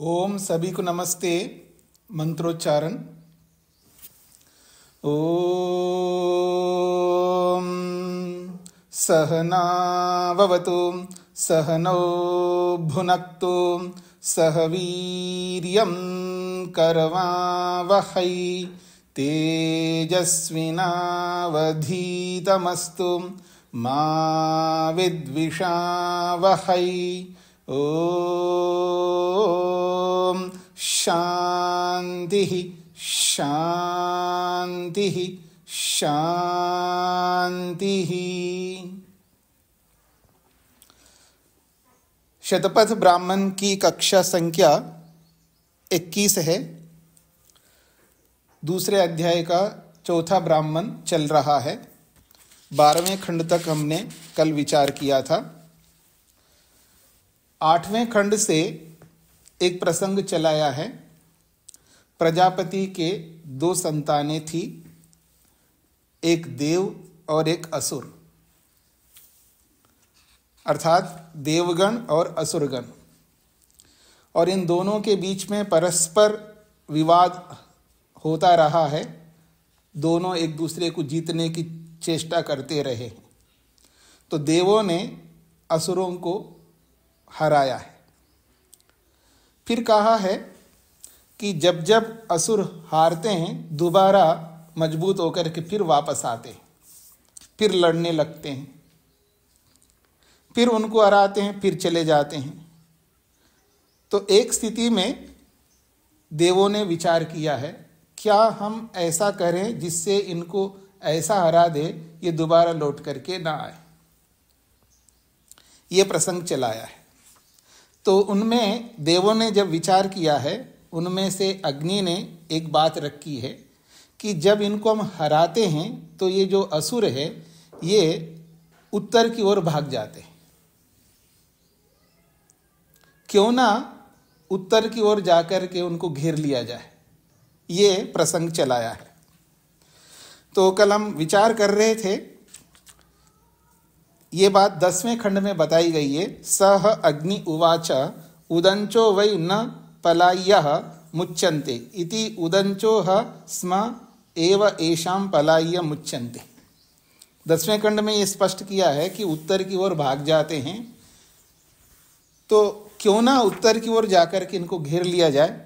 ओम सभी को नमस्ते। मंत्रोच्चारण। ओम सहनाववतु सहनौ भुनक्तु सह वीर्यं करवावहै तेजस्विनावधीतमस्तु मा विद्विषावहै। ओम शांति शांति शांति। शतपथ ब्राह्मण की कक्षा संख्या 21 है। दूसरे अध्याय का चौथा ब्राह्मण चल रहा है। 12वें खंड तक हमने कल विचार किया था। 8वें खंड से एक प्रसंग चलाया है। प्रजापति के 2 संतानें थी, एक देव और एक असुर, अर्थात देवगण और असुरगण। और इन दोनों के बीच में परस्पर विवाद होता रहा है। दोनों एक दूसरे को जीतने की चेष्टा करते रहे। तो देवों ने असुरों को हराया है। फिर कहा है कि जब जब असुर हारते हैं दोबारा मजबूत होकर के फिर वापस आते हैं, फिर लड़ने लगते हैं, फिर उनको हराते हैं, फिर चले जाते हैं। तो एक स्थिति में देवों ने विचार किया है, क्या हम ऐसा करें जिससे इनको ऐसा हरा दे ये दोबारा लौट करके ना आए। ये प्रसंग चलाया है। तो उनमें देवों ने जब विचार किया है, उनमें से अग्नि ने एक बात रखी है कि जब इनको हम हराते हैं तो ये जो असुर है ये उत्तर की ओर भाग जाते हैं। क्यों ना उत्तर की ओर जाकर के उनको घेर लिया जाए। ये प्रसंग चलाया है। तो कल हम विचार कर रहे थे, ये बात 10वें खंड में बताई गई है। सह अग्नि उवाच उदंचो वै न पलाय्यः मुच्यन्ते इति उदंचो स्म एव एषां पलाय्य मुच्यन्ते। 10वें खंड में ये स्पष्ट किया है कि उत्तर की ओर भाग जाते हैं। तो क्यों ना उत्तर की ओर जाकर के इनको घेर लिया जाए।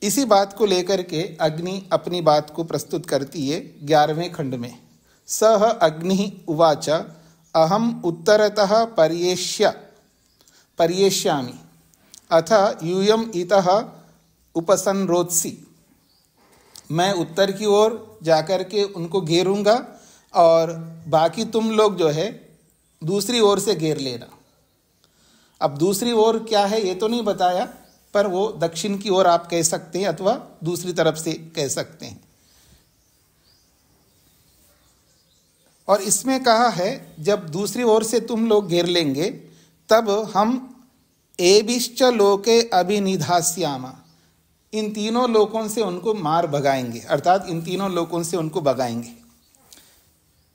इसी बात को लेकर के अग्नि अपनी बात को प्रस्तुत करती है 11वें खंड में। सह अग्नि उवाच अहम उत्तरतः पर्येष्यामि अथ यूयम इतः उपसंरोत्सि। मैं उत्तर की ओर जाकर के उनको घेरूंगा और बाकी तुम लोग जो है दूसरी ओर से घेर लेना। अब दूसरी ओर क्या है ये तो नहीं बताया, पर वो दक्षिण की ओर आप कह सकते हैं अथवा दूसरी तरफ से कह सकते हैं। और इसमें कहा है जब दूसरी ओर से तुम लोग घेर लेंगे तब हम एभिश्च लोके अभिनिधास्याम, इन तीनों लोकों से उनको मार भगाएंगे, अर्थात इन तीनों लोकों से उनको भगाएंगे।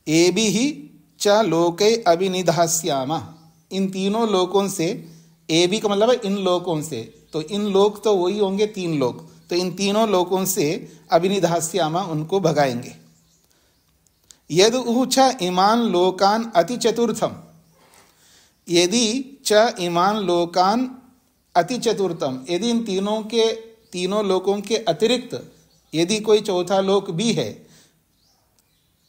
एभिः च लोके अभिनिधास्याम, इन तीनों लोकों से, एभि का मतलब है इन लोकों से, तो इन लोक तो वही होंगे 3 लोक, तो इन तीनों लोकों से अभिनिधास्याम उनको भगाएंगे। यद उह च इमान लोकान अति चतुर्थम, यदि च इमान लोकान अति चतुर्थम, यदि इन तीनों लोकों के अतिरिक्त यदि कोई चौथा लोक भी है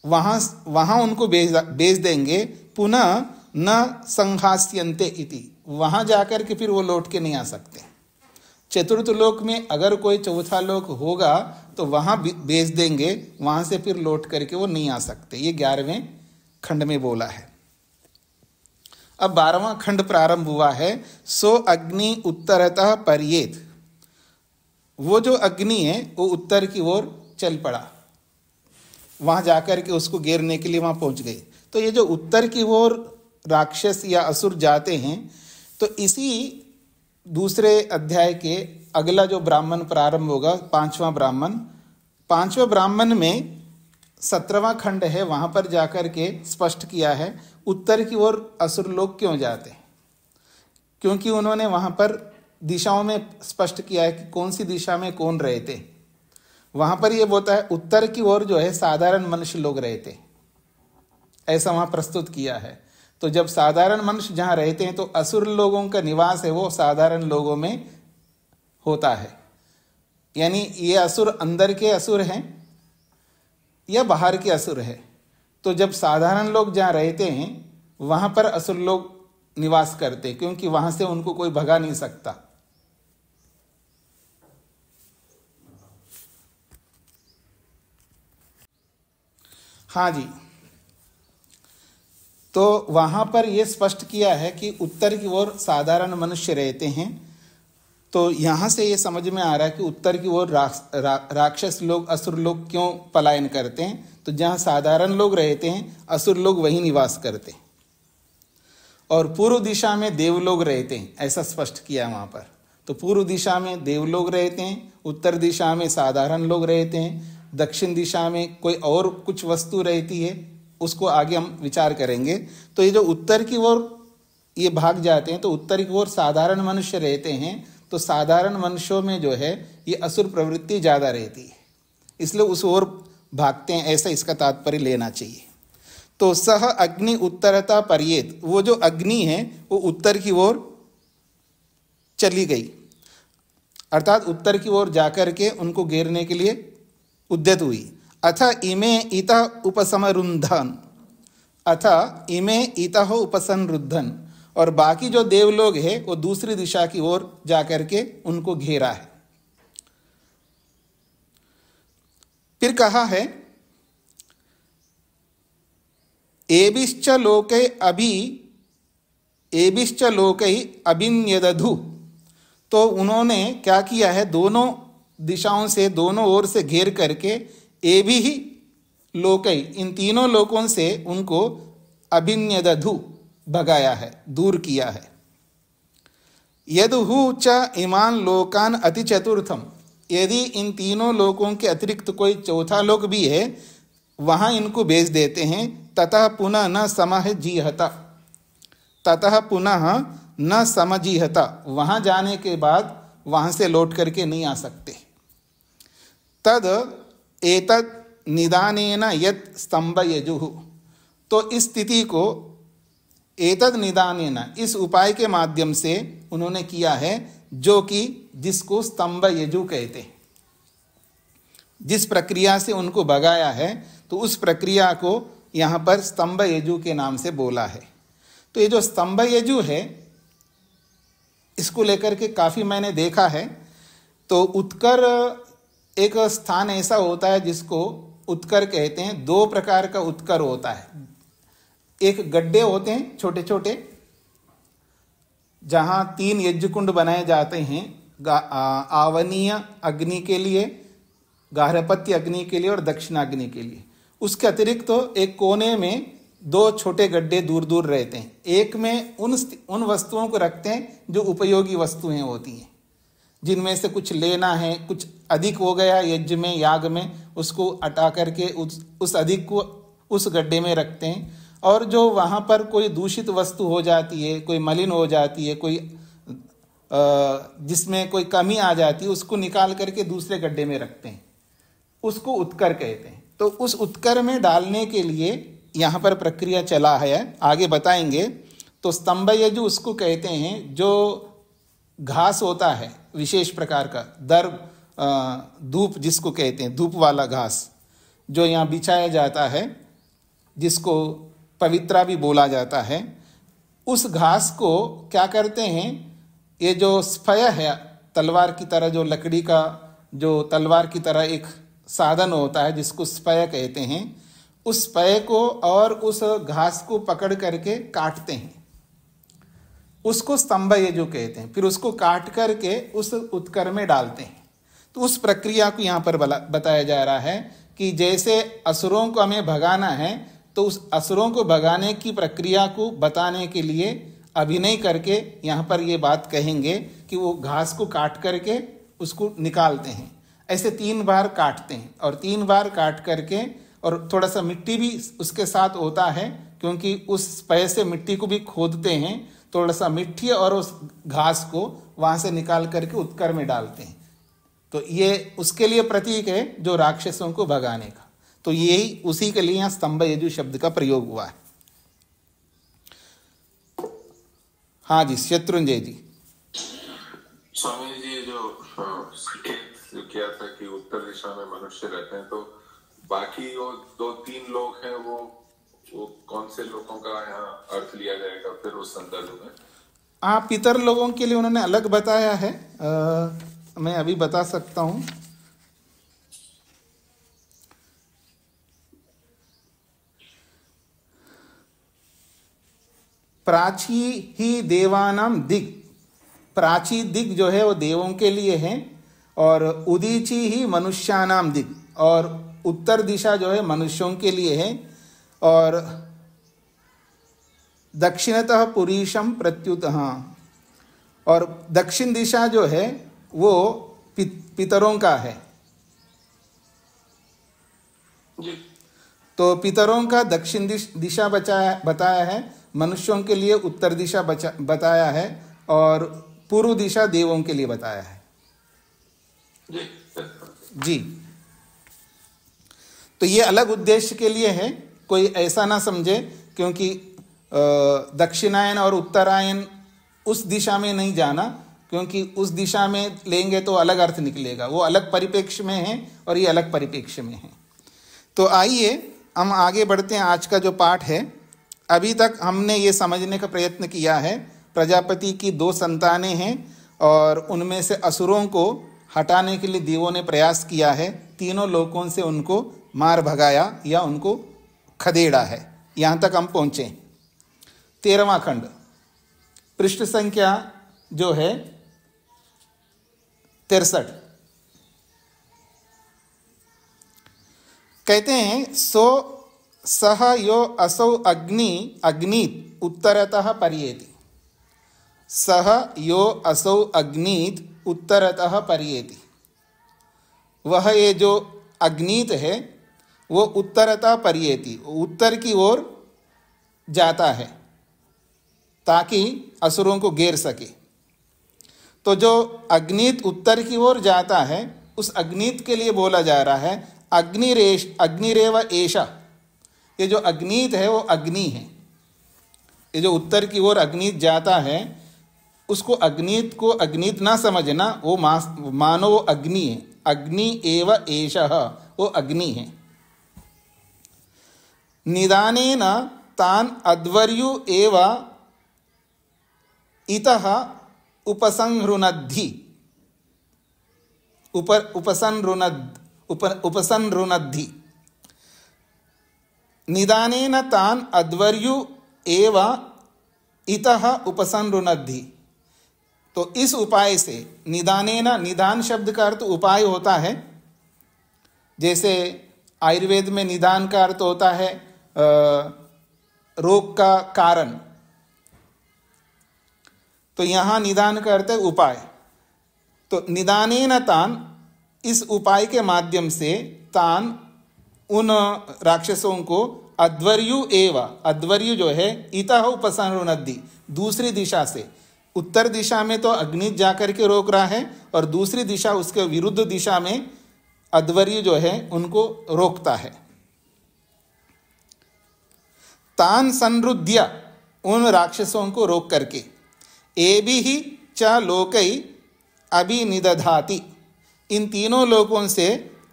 वहां उनको भेज देंगे। पुनः न संहास्यन्ते इति, वहां जाकर के फिर वो लौट के नहीं आ सकते। चतुर्थ लोक में अगर कोई चौथा लोक होगा तो वहां भेज देंगे, वहां से फिर लौट करके वो नहीं आ सकते। ये 11वें खंड में बोला है। अब 12वां खंड प्रारंभ हुआ है। सो अग्नि उत्तरतः पर्येत, वो जो अग्नि है वो उत्तर की ओर चल पड़ा, वहां जाकर के उसको घेरने के लिए वहां पहुंच गए। तो ये जो उत्तर की ओर राक्षस या असुर जाते हैं, तो इसी दूसरे अध्याय के अगला जो ब्राह्मण प्रारंभ होगा 5वां ब्राह्मण, 5वें ब्राह्मण में 17वां खंड है, वहां पर जाकर के स्पष्ट किया है उत्तर की ओर असुर लोग क्यों जाते हैं। क्योंकि उन्होंने वहां पर दिशाओं में स्पष्ट किया है कि कौन सी दिशा में कौन रहते। वहां पर ये बोलता है उत्तर की ओर जो है साधारण मनुष्य लोग रहते, ऐसा वहां प्रस्तुत किया है। तो जब साधारण मनुष्य जहां रहते हैं तो असुर लोगों का निवास है वो साधारण लोगों में होता है। यानी ये असुर अंदर के असुर हैं या बाहर के असुर है। तो जब साधारण लोग जहां रहते हैं वहां पर असुर लोग निवास करते, क्योंकि वहां से उनको कोई भगा नहीं सकता। हाँ जी, तो वहां पर यह स्पष्ट किया है कि उत्तर की ओर साधारण मनुष्य रहते हैं। तो यहां से ये समझ में आ रहा है कि उत्तर की ओर राक्षस लोग, असुर लोग क्यों पलायन करते हैं। तो जहां साधारण लोग रहते हैं असुर लोग वहीं निवास करते हैं। और पूर्व दिशा में देवलोग रहते हैं, ऐसा स्पष्ट किया वहां पर। तो पूर्व दिशा में देवलोग रहते हैं, उत्तर दिशा में साधारण लोग रहते हैं, दक्षिण दिशा में कोई और कुछ वस्तु रहती है, उसको आगे हम विचार करेंगे। तो ये जो उत्तर की ओर ये भाग जाते हैं तो उत्तर की ओर साधारण मनुष्य रहते हैं। तो साधारण मनुष्यों में जो है ये असुर प्रवृत्ति ज़्यादा रहती है, इसलिए उस ओर भागते हैं, ऐसा इसका तात्पर्य लेना चाहिए। तो सह अग्नि उत्तरता पर्येत, वो जो अग्नि है वो उत्तर की ओर चली गई, अर्थात उत्तर की ओर जाकर के उनको घेरने के लिए उद्यत हुई। अथ इमे इतः उपसमरुन्धन, अथ इमे इतः उपसंरुद्धन, और बाकी जो देवलोग है वो दूसरी दिशा की ओर जाकर के उनको घेरा है। फिर कहा है एभिश्च लोके अभिन्यदधु, तो उन्होंने क्या किया है, दोनों दिशाओं से, दोनों ओर से घेर करके एभि ही लोकई, इन तीनों लोकों से उनको अभिन्यदधु भगाया है, दूर किया है। यदहु च इमान लोकान अति चतुर्थम, यदि इन तीनों लोकों के अतिरिक्त कोई चौथा लोक भी है वहां इनको भेज देते हैं। ततः पुनः न समजीहता, ततः पुनः न समजीहता, वहां जाने के बाद वहां से लौट करके नहीं आ सकते। तद एतद निदानेन यत् स्तंभयजुः, तो इस स्थिति को एतद निदानेन, इस उपाय के माध्यम से उन्होंने किया है, जो कि जिसको स्तंभयजु कहते हैं। जिस प्रक्रिया से उनको भगाया है तो उस प्रक्रिया को यहाँ पर स्तंभयजु के नाम से बोला है। तो ये जो स्तंभयजु है इसको लेकर के काफ़ी मैंने देखा है। तो उत्कर एक स्थान ऐसा होता है जिसको उत्कर कहते हैं। दो प्रकार का उत्कर होता है। एक गड्ढे होते हैं छोटे छोटे, जहाँ 3 यज्ञकुंड बनाए जाते हैं, आवनीय अग्नि के लिए, गार्हपत्य अग्नि के लिए और दक्षिणाग्नि के लिए। उसके अतिरिक्त तो एक कोने में 2 छोटे गड्ढे दूर दूर रहते हैं। एक में उन वस्तुओं को रखते हैं जो उपयोगी वस्तुएं होती हैं, जिनमें से कुछ लेना है, कुछ अधिक हो गया यज्ञ में, याग में, उसको हटा करके उस अधिक को उस गड्ढे में रखते हैं। और जो वहाँ पर कोई दूषित वस्तु हो जाती है, कोई मलिन हो जाती है, कोई जिसमें कोई कमी आ जाती है, उसको निकाल करके दूसरे गड्ढे में रखते हैं, उसको उत्कर कहते हैं। तो उस उत्कर में डालने के लिए यहाँ पर प्रक्रिया चला है, आगे बताएंगे। तो स्तंभयजु उसको कहते हैं जो घास होता है विशेष प्रकार का, दर्भ, धूप जिसको कहते हैं, धूप वाला घास जो यहाँ बिछाया जाता है, जिसको पवित्रा भी बोला जाता है। उस घास को क्या करते हैं, ये जो स्फय है, तलवार की तरह, जो लकड़ी का जो तलवार की तरह एक साधन होता है जिसको स्फय कहते हैं, उस स्फय को और उस घास को पकड़ करके काटते हैं, उसको स्तंभयजु कहते हैं। फिर उसको काट करके उस उत्कर में डालते हैं। तो उस प्रक्रिया को यहाँ पर बताया जा रहा है कि जैसे असुरों को हमें भगाना है, तो उस असुरों को भगाने की प्रक्रिया को बताने के लिए अभिनय करके यहाँ पर ये बात कहेंगे कि वो घास को काट करके उसको निकालते हैं। ऐसे 3 बार काटते हैं, और 3 बार काट करके, और थोड़ा सा मिट्टी भी उसके साथ होता है, क्योंकि उस स्पय से मिट्टी को भी खोदते हैं थोड़ा सा मिट्टी और उस घास को वहां से निकाल करके उत्कर में डालते हैं। तो ये उसके लिए प्रतीक है जो राक्षसों को भगाने का। तो यही उसी के लिए यहाँ स्तंभ यजु शब्द का प्रयोग हुआ है। हाँ जी, शत्रुंजय जी। स्वामी जी, जो किया था कि उत्तर दिशा में मनुष्य रहते हैं, तो बाकी वो 2-3 लोग हैं, वो कौन से लोगों का यहाँ अर्थ लिया जाएगा फिर उस संदर्भ में? हाँ, पितर लोगों के लिए उन्होंने अलग बताया है। मैं अभी बता सकता हूँ। प्राची ही देवानाम दिग, प्राची दिग जो है वो देवों के लिए है, और उदीची ही मनुष्यानाम दिग, और उत्तर दिशा जो है मनुष्यों के लिए है, और दक्षिणतः पुरीशम प्रत्युत, हाँ, और दक्षिण दिशा जो है वो पितरों का है। तो पितरों का दक्षिण दिशा बताया है, मनुष्यों के लिए उत्तर दिशा बताया है, और पूर्व दिशा देवों के लिए बताया है जी। तो ये अलग उद्देश्य के लिए है, कोई ऐसा ना समझे, क्योंकि दक्षिणायन और उत्तरायण उस दिशा में नहीं जाना, क्योंकि उस दिशा में लेंगे तो अलग अर्थ निकलेगा। वो अलग परिप्रेक्ष्य में है और ये अलग परिप्रेक्ष्य में है। तो आइए हम आगे बढ़ते हैं। आज का जो पाठ है, अभी तक हमने ये समझने का प्रयत्न किया है, प्रजापति की 2 संतानें हैं और उनमें से असुरों को हटाने के लिए देवों ने प्रयास किया है, तीनों लोकों से उनको मार भगाया या उनको खदेड़ा है। यहाँ तक हम पहुँचे। 13वां खंड, पृष्ठ संख्या जो है 63। कहते हैं, सो सह यो असौ अग्नीत उत्तरतः पर्येति। सह यो असौ अग्नीत उत्तरतः पर्येति। वह ये जो अग्नीत है वो उत्तरतः पर्येति, उत्तर की ओर जाता है ताकि असुरों को घेर सके। तो जो अग्नीत उत्तर की ओर जाता है, उस अग्नीत के लिए बोला जा रहा है अग्निरेव एषा। ये जो अग्नीत है वो अग्नि है। ये जो उत्तर की ओर अग्नीत जाता है, उसको अग्नीत को अग्नीत ना समझना, वो मानो वो अग्नि है। अग्नि एव एषः, वो अग्नि है। निदानेन तान अध्वर्यु एव इतः उपसंहृणद्धि। उपसंहृणद्धि। निदानेन तान अध्वर्यु एव इतः उपसंहृणद्धि। तो इस उपाय से, निदानेन, निदान शब्द का अर्थ उपाय होता है। जैसे आयुर्वेद में निदान का अर्थ होता है रोग का कारण, तो यहाँ निदान का अर्थ है उपाय। तो निदानेन तान, इस उपाय के माध्यम से, तान, उन राक्षसों को, अध्वर्यु एव, अध्वर्यु जो है, इतः उपसंहृणद्धि, दूसरी दिशा से, उत्तर दिशा में तो अग्नि जाकर के रोक रहा है, और दूसरी दिशा, उसके विरुद्ध दिशा में अध्वर्यु जो है उनको रोकता है। तान संरुद्ध्य, उन राक्षसों को रोक करके, एभिः च लोकै अभिनिदधाति, इन तीनों लोगों से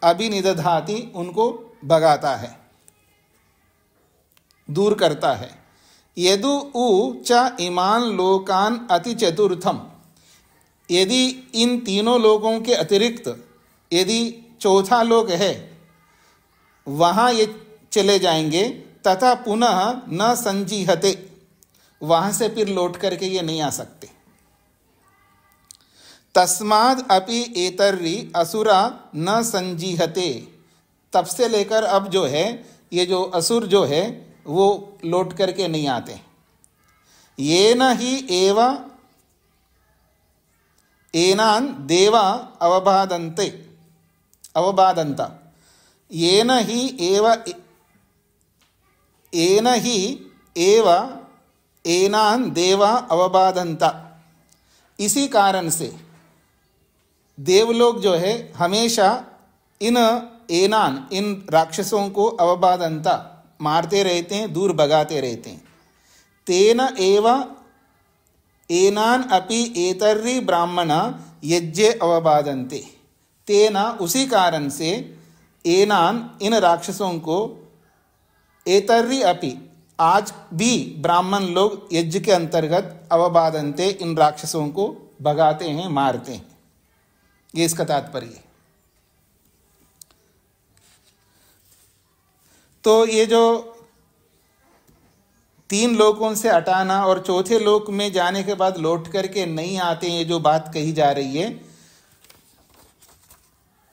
अभिनिदधाति, उनको भगाता है, दूर करता है। यदु उ च इमान लोकान अति चतुर्थम, यदि इन तीनों लोगों के अतिरिक्त यदि चौथा लोक है, वहाँ ये चले जाएंगे, तथा पुनः न संजीहते, वहाँ से फिर लौट करके ये नहीं आ सकते। तस्माद् अपि एतर्रि असुरा न संजीहते, तब से लेकर अब जो है, ये जो असुर जो है वो लौट करके नहीं आते। येन ही एव एनान देवा अवबाधन्ते, अवबाधन्ता, येन ही एव एनान देवा अवबाधंता। इसी कारण से देवलोक जो है हमेशा इन राक्षसों को अवबाधंता मारते रहते हैं, दूर भगाते रहते हैं। तेन एव एनान अपि एतर्रि ब्राह्मण यज्ञे अवबाधन्ते। तेना उसी कारण से एनान इन राक्षसों को एतर्रि अपि आज भी ब्राह्मण लोग यज्ञ के अंतर्गत अवबाधन्ते इन राक्षसों को भगाते हैं, मारते हैं। ये इसका तात्पर्य है। तो ये जो 3 लोकों से हटाना और चौथे लोक में जाने के बाद लौट करके नहीं आते, ये जो बात कही जा रही है,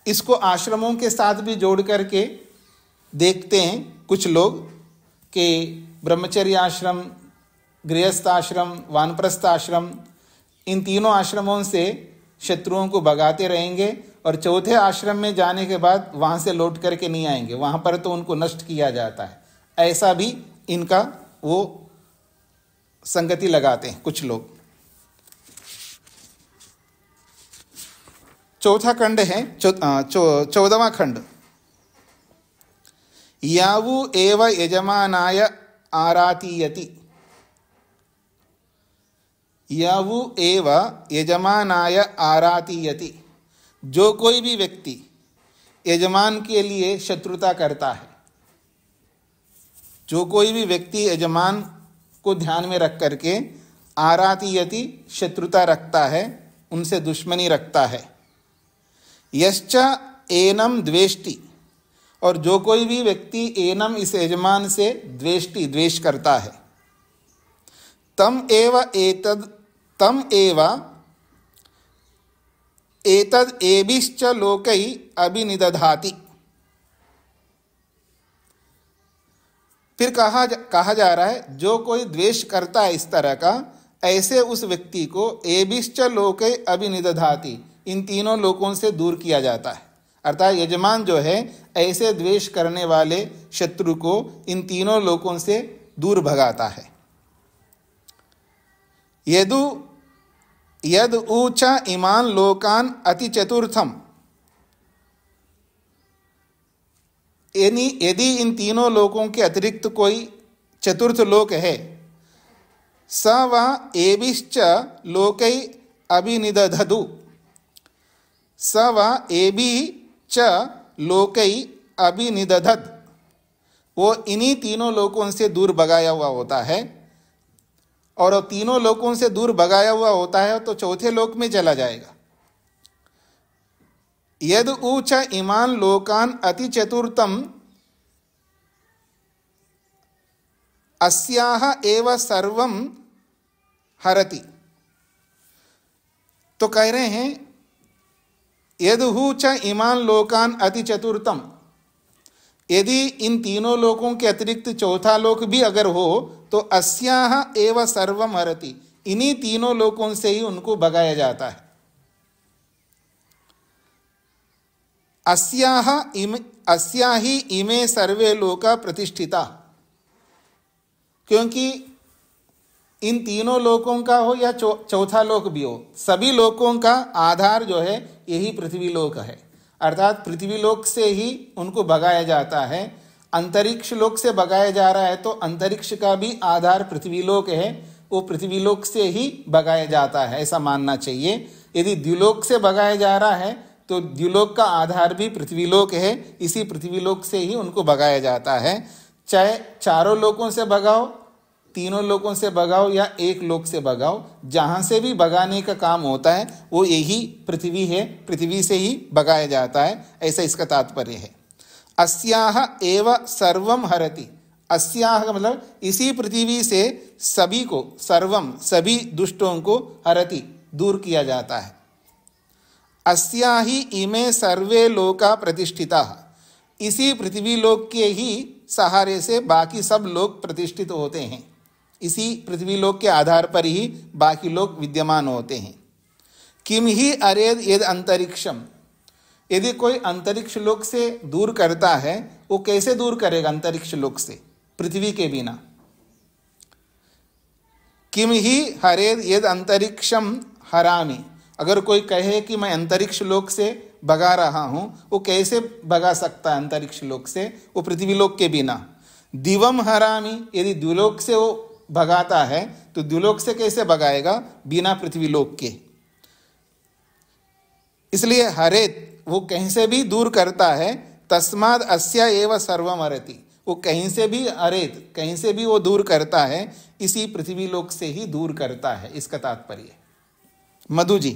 इसको आश्रमों के साथ भी जोड़ करके देखते हैं कुछ लोग कि ब्रह्मचर्य आश्रम, गृहस्थ आश्रम, वानप्रस्थ आश्रम, इन तीनों आश्रमों से शत्रुओं को भगाते रहेंगे और चौथे आश्रम में जाने के बाद वहाँ से लौट करके नहीं आएंगे, वहाँ पर तो उनको नष्ट किया जाता है। ऐसा भी इनका वो संगति लगाते हैं कुछ लोग। चौथा खंड है 14वां खंड। यावु एव यजमानाय आरातीयति। यावु एव यजमानाय आरातीयति। जो कोई भी व्यक्ति यजमान के लिए शत्रुता करता है, जो कोई भी व्यक्ति यजमान को ध्यान में रख करके आरातीयति शत्रुता रखता है, उनसे दुश्मनी रखता है। यश्च एनम द्वेष्टि। और जो कोई भी व्यक्ति एनम इस यजमान से द्वेष्टि द्वेष करता है, तम एव एतद एभिश्च लोकै अभिनिदधाति। फिर कहा जा रहा है जो कोई द्वेष करता है इस तरह का, ऐसे उस व्यक्ति को एभिश्च लोकै अभिनिदधाति, इन तीनों लोकों से दूर किया जाता है। अर्थात यजमान जो है ऐसे द्वेष करने वाले शत्रु को इन तीनों लोकों से दूर भगाता है। यद ऊच इमान लोकान अति चतुर्थम। यदि इन तीनों लोकों के अतिरिक्त कोई चतुर्थ लोक है, स व एभिश्च लोकै अभिनिदधतु। स व एभिश्च लोकै अभिनिदधत। वो इन्हीं तीनों लोकों से दूर भगाया हुआ होता है, और तीनों लोकों से दूर भगाया हुआ होता है तो चौथे लोक में चला जाएगा। यद ऊच इमान लोकान अति चतुर्थम अस्याह एव सर्वम हरति। तो कह रहे हैं यद ऊच इमान लोकान अति चतुर्थम। यदि इन तीनों लोकों के अतिरिक्त चौथा लोक भी अगर हो तो अस्याह एव सर्वम हरति, इन्हीं तीनों लोकों से ही उनको भगाया जाता है। अस्या ही इमे सर्वे लोका प्रतिष्ठिता। क्योंकि इन तीनों लोकों का हो या चौथा लोक भी हो, सभी लोकों का आधार जो है यही पृथ्वी लोक है। अर्थात पृथ्वी लोक से ही उनको भगाया जाता है। अंतरिक्ष लोक से भगाया जा रहा है तो अंतरिक्ष का भी आधार पृथ्वी लोक है, वो पृथ्वी लोक से ही भगाया जाता है, ऐसा मानना चाहिए। यदि द्युलोक से भगाया जा रहा है तो द्युलोक का आधार भी पृथ्वी लोक है, इसी पृथ्वी लोक से ही उनको भगाया जाता है। चाहे चारों लोकों से भगाओ, तीनों लोकों से भगाओ या एक लोक से भगाओ, जहाँ से भी भगाने का काम होता है वो यही पृथ्वी है, पृथ्वी से ही भगाया जाता है, ऐसा इसका तात्पर्य है। अस्याह एव सर्वम हरति। अस्याह का मतलब इसी पृथ्वी से सभी को, सर्वम सभी दुष्टों को, हरति दूर किया जाता है। अस्या ही इमे सर्वे लोका प्रतिष्ठिता। इसी पृथ्वी लोक के ही सहारे से बाकी सब लोग प्रतिष्ठित होते हैं। इसी पृथ्वी लोक के आधार पर ही बाकी लोग विद्यमान होते हैं। किम ही अरेद यद अंतरिक्षम। यदि कोई अंतरिक्ष लोक से दूर करता है, वो कैसे दूर करेगा अंतरिक्ष लोक से? पृथ्वी के बिना। किम ही हरेद यद अंतरिक्षम हरामी, अगर कोई कहे कि मैं अंतरिक्ष लोक से भगा रहा हूं, वो कैसे भगा सकता है अंतरिक्ष लोक से, वो पृथ्वी लोक के बिना। दिवम हरामी, यदि द्विलोक से वो भगाता है तो द्विलोक से कैसे भगाएगा बिना पृथ्वी लोक के। इसलिए हरेत वो कहीं से भी दूर करता है, तस्माद अस्या एव सर्वम हरति, वो कहीं से भी हरेत कहीं से भी वो दूर करता है, इसी पृथ्वी लोक से ही दूर करता है, इसका तात्पर्य। मधु जी,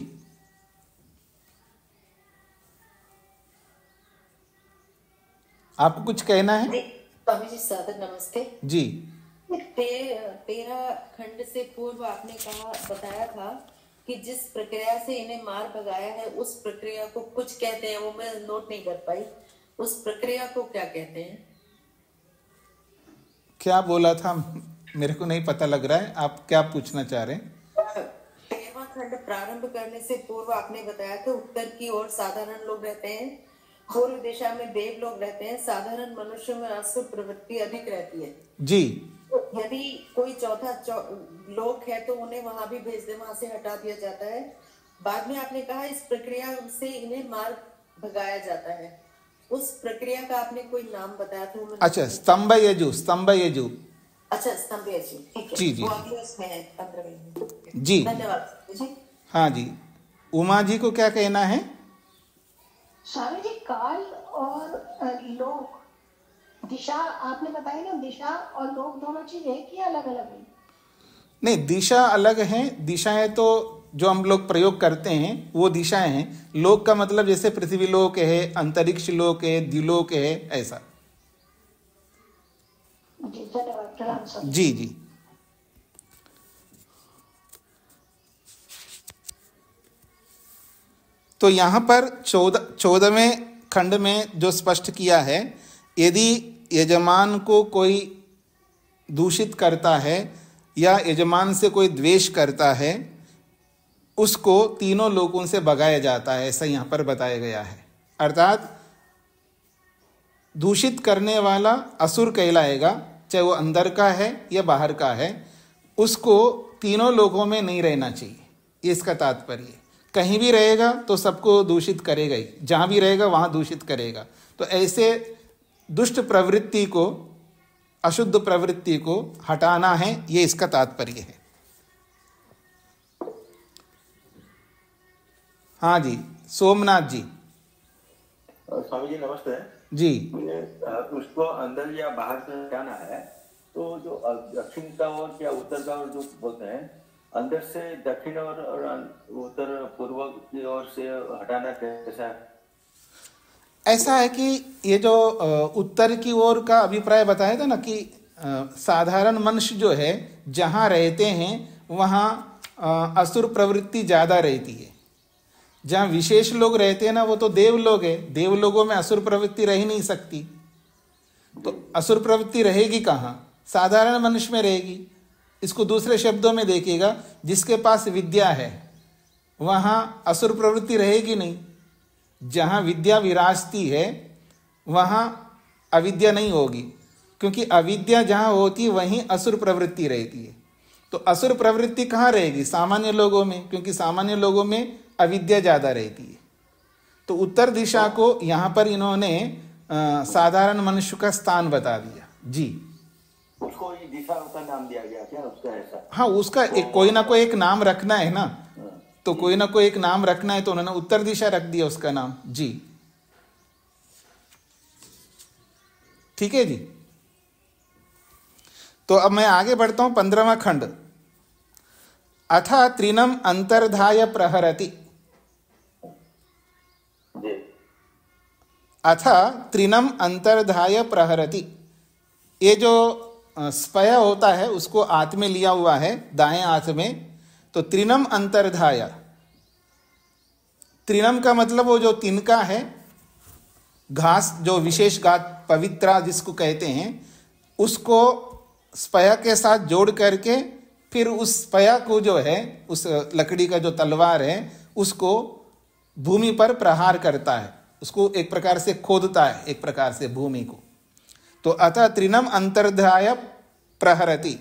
आपको कुछ कहना है? स्वामी जी सादर नमस्ते जी। 13 खंड से पूर्व आपने कहा बताया था कि जिस प्रक्रिया से इन्हें मार भगाया है उस प्रक्रिया को कुछ कहते हैं, वो मैं नोट नहीं कर पाई, उस प्रक्रिया को क्या कहते हैं? क्या बोला था मेरे को नहीं पता लग रहा है, आप क्या पूछना चाह रहे हैं? 13वां खंड प्रारंभ करने से पूर्व आपने बताया था उत्तर की ओर साधारण लोग रहते हैं, पूर्व दिशा में देव लोग रहते हैं, साधारण मनुष्यों में असुर प्रवृत्ति अधिक रहती है जी। तो यदि कोई चौथा लोक है तो उन्हें वहां भी भेज दे, वहां से हटा दिया जाता है। बाद में आपने कहा इस प्रक्रिया से इन्हें मार भगाया जाता है, उस प्रक्रिया का आपने कोई नाम बताया था? अच्छा, स्तंभ यजु, स्तंभ यजु। अच्छा, स्तंभ यजु, ठीक है। जी जी वो अगले उसमें है 15वें। जी धन्यवाद जी। हाँ जी, उमा जी को क्या कहना है? स्वामी जी, काल और लोक, दिशा आपने बताई ना, दिशा और लोक दोनों चीज एक ही अलग अलग है? नहीं, दिशा अलग है। दिशाएं तो जो हम लोग प्रयोग करते हैं वो दिशाएं हैं। लोक का मतलब जैसे पृथ्वी लोक है, अंतरिक्ष लोक है, द्युलोक है, ऐसा। जी धन्यवाद, प्रणाम स्वामी जी जी। तो यहाँ पर 14वें खंड में जो स्पष्ट किया है, यदि यजमान को कोई दूषित करता है या यजमान से कोई द्वेष करता है, उसको तीनों लोगों से भगाया जाता है, ऐसा यहाँ पर बताया गया है। अर्थात दूषित करने वाला असुर कहलाएगा, चाहे वो अंदर का है या बाहर का है, उसको तीनों लोगों में नहीं रहना चाहिए, ये इसका तात्पर्य। कहीं भी रहेगा तो सबको दूषित करेगा ही, जहाँ भी रहेगा वहाँ दूषित करेगा। तो ऐसे दुष्ट प्रवृत्ति को, अशुद्ध प्रवृत्ति को हटाना है, ये इसका तात्पर्य है। हाँ जी, सोमनाथ जी। स्वामी जी नमस्ते जी। उसको अंदर या बाहर से हटाना है, तो जो दक्षिण का ओर या उत्तर का ओर जो बोलते हैं, अंदर से दक्षिण और उत्तर पूर्व की ओर से हटाना कैसा? ऐसा है कि ये जो उत्तर की ओर का अभिप्राय बताया था ना कि साधारण मनुष्य जो है जहाँ रहते हैं वहाँ असुर प्रवृत्ति ज़्यादा रहती है। जहाँ विशेष लोग रहते हैं ना, वो तो देव लोग है, देव लोगों में असुर प्रवृत्ति रह ही नहीं सकती। तो असुर प्रवृत्ति रहेगी कहाँ? साधारण मनुष्य में रहेगी। इसको दूसरे शब्दों में देखिएगा, जिसके पास विद्या है वहाँ असुर प्रवृत्ति रहेगी नहीं। जहाँ विद्या विराजती है वहाँ अविद्या नहीं होगी, क्योंकि अविद्या जहाँ होती है वहीं असुर प्रवृत्ति रहती है। तो असुर प्रवृत्ति कहाँ रहेगी? सामान्य लोगों में, क्योंकि सामान्य लोगों में अविद्या ज़्यादा रहती है। तो उत्तर दिशा को यहाँ पर इन्होंने साधारण मनुष्य का स्थान बता दिया। जी, उसको ये दिशा का नाम दिया गया क्या उसका? ऐसा? हाँ, उसका एक कोई ना कोई एक नाम रखना है ना, तो कोई ना कोई एक नाम रखना है, तो उन्होंने उत्तर दिशा रख दिया उसका नाम। जी ठीक है जी। तो अब मैं आगे बढ़ता हूं। 15वां खंड, अथ त्रिनम अंतर्धाय प्रहरति। अथ त्रिनम अंतर्धाय प्रहरति, ये जो स्पय होता है उसको हाथ में लिया हुआ है, दाएं हाथ में। तो त्रिनम अंतर्धाय, त्रिनम का मतलब वो जो तिनका है, घास, जो विशेष घास पवित्रा जिसको कहते हैं, उसको स्पया के साथ जोड़ करके फिर उस स्पया को जो है, उस लकड़ी का जो तलवार है, उसको भूमि पर प्रहार करता है, उसको एक प्रकार से खोदता है, एक प्रकार से भूमि को। तो अतः त्रिनम अंतर्धाय प्रहरति,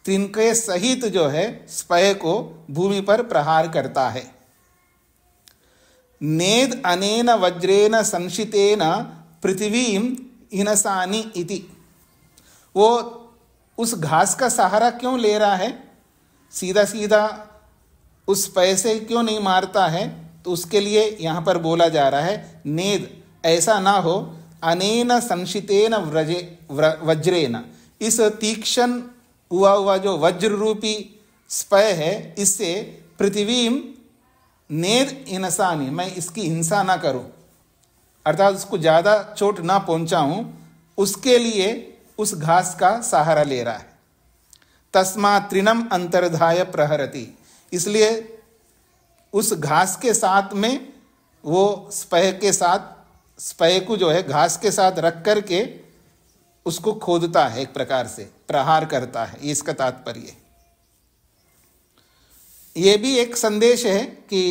तिनके सहित जो है स्पय को भूमि पर प्रहार करता है। नेद अनेन वज्रेन संशितेन पृथ्वीं हिनसानि इति। वो उस घास का सहारा क्यों ले रहा है, सीधा सीधा उस स्पय से क्यों नहीं मारता है, तो उसके लिए यहाँ पर बोला जा रहा है नेद, ऐसा ना हो, अनेन संशितेन वज्रेन, इस तीक्ष्ण हुआ जो वज्र रूपी स्पय है, इससे पृथ्वी नेद हिंसानी, मैं इसकी हिंसा ना करूं, अर्थात उसको ज़्यादा चोट ना पहुंचाऊं, उसके लिए उस घास का सहारा ले रहा है। तस्मात् तृणम अंतर्धाय प्रहरति, इसलिए उस घास के साथ में वो स्पय के साथ, स्पय को जो है घास के साथ रख करके उसको खोदता है, एक प्रकार से प्रहार करता है, ये इसका तात्पर्य। ये भी एक संदेश है कि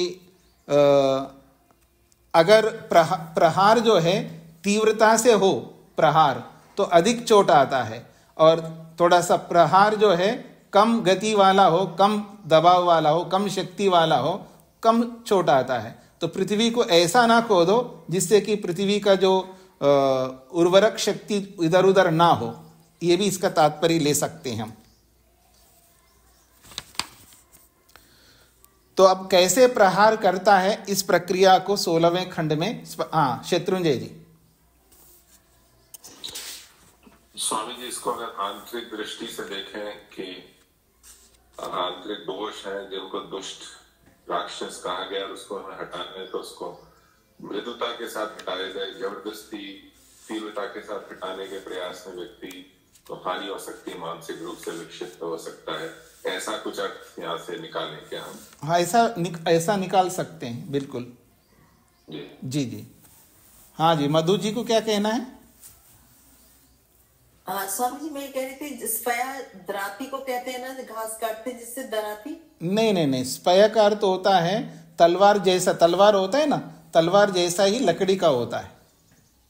अगर प्रहार जो है तीव्रता से हो प्रहार, तो अधिक चोट आता है, और थोड़ा सा प्रहार जो है कम गति वाला हो, कम दबाव वाला हो, कम शक्ति वाला हो, कम चोट आता है। तो पृथ्वी को ऐसा ना खोदो जिससे कि पृथ्वी का जो उर्वरक शक्ति इधर उधर ना हो, ये भी इसका तात्पर्य ले सकते हैं हम। तो अब कैसे प्रहार करता है, इस प्रक्रिया को 16वें खंड में, हाँ शत्रुंजय जी। स्वामी जी, इसको अगर आंतरिक दृष्टि से देखें कि आंतरिक दोष है जिनको दुष्ट राक्षस कहा गया, और उसको हमें हटाना है, तो उसको मृदुता के साथ हटाया जाए। जबरदस्ती तीव्रता के साथ हटाने के प्रयास में व्यक्ति तो हानि हो सकती है, मानसिक रूप से विक्षिप्त हो सकता है। ऐसा कुछ अर्थ यहाँ से निकालें क्या हम? हाँ, ऐसा निकाल सकते हैं, बिल्कुल जी जी। हाँ जी, मधु जी को क्या कहना है? स्वामी जी, मैं कह रही थी स्पया दराती को कहते हैं ना, घास काटते जिससे दराती। नहीं, स्पया का अर्थ होता है तलवार जैसा, तलवार होता है ना, तलवार जैसा ही लकड़ी का होता है।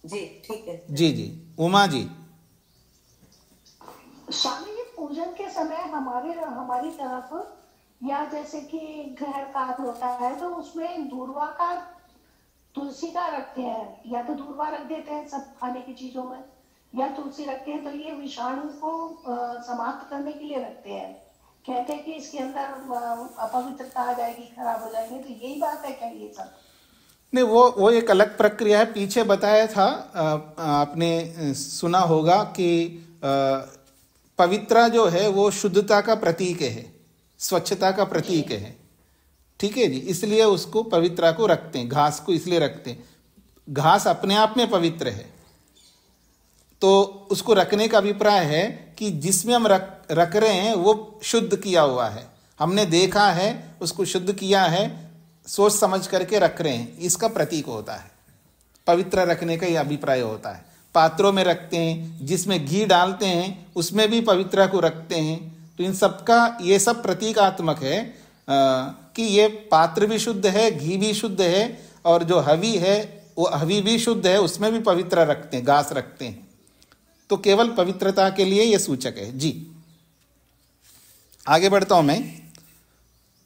जी ठीक है। जी जी, उमा जी। स्वामी जी, पूजन के समय हमारी तरफ या जैसे कि घर काट होता है तो उसमें दूर्वा का, तुलसी का रखते हैं, या तो दूर्वा रख देते हैं सब खाने की चीजों में, या तुलसी रखते हैं, तो ये विषाणु को समाप्त करने के लिए रखते हैं। कहते हैं कि इसके अंदर अपवित्रता आ जाएगी, खराब हो जाएंगे, तो यही बात है क्या ये सब? नहीं, वो एक अलग प्रक्रिया है। पीछे बताया था, आपने सुना होगा कि पवित्रा जो है वो शुद्धता का प्रतीक है, स्वच्छता का प्रतीक है, ठीक है जी। इसलिए उसको पवित्रा को रखते हैं, घास को इसलिए रखते हैं। घास अपने आप में पवित्र है, तो उसको रखने का अभिप्राय है कि जिसमें हम रख रहे हैं वो शुद्ध किया हुआ है, हमने देखा है, उसको शुद्ध किया है, सोच समझ करके रख रहे हैं, इसका प्रतीक होता है। पवित्र रखने का ये अभिप्राय होता है। पात्रों में रखते हैं, जिसमें घी डालते हैं उसमें भी पवित्रा को रखते हैं। तो इन सब का ये सब प्रतीकात्मक है कि ये पात्र भी शुद्ध है, घी भी शुद्ध है, और जो हवी है वो हवी भी शुद्ध है, उसमें भी पवित्रा रखते हैं, घास रखते हैं। तो केवल पवित्रता के लिए ये सूचक है जी। आगे बढ़ता हूं मैं।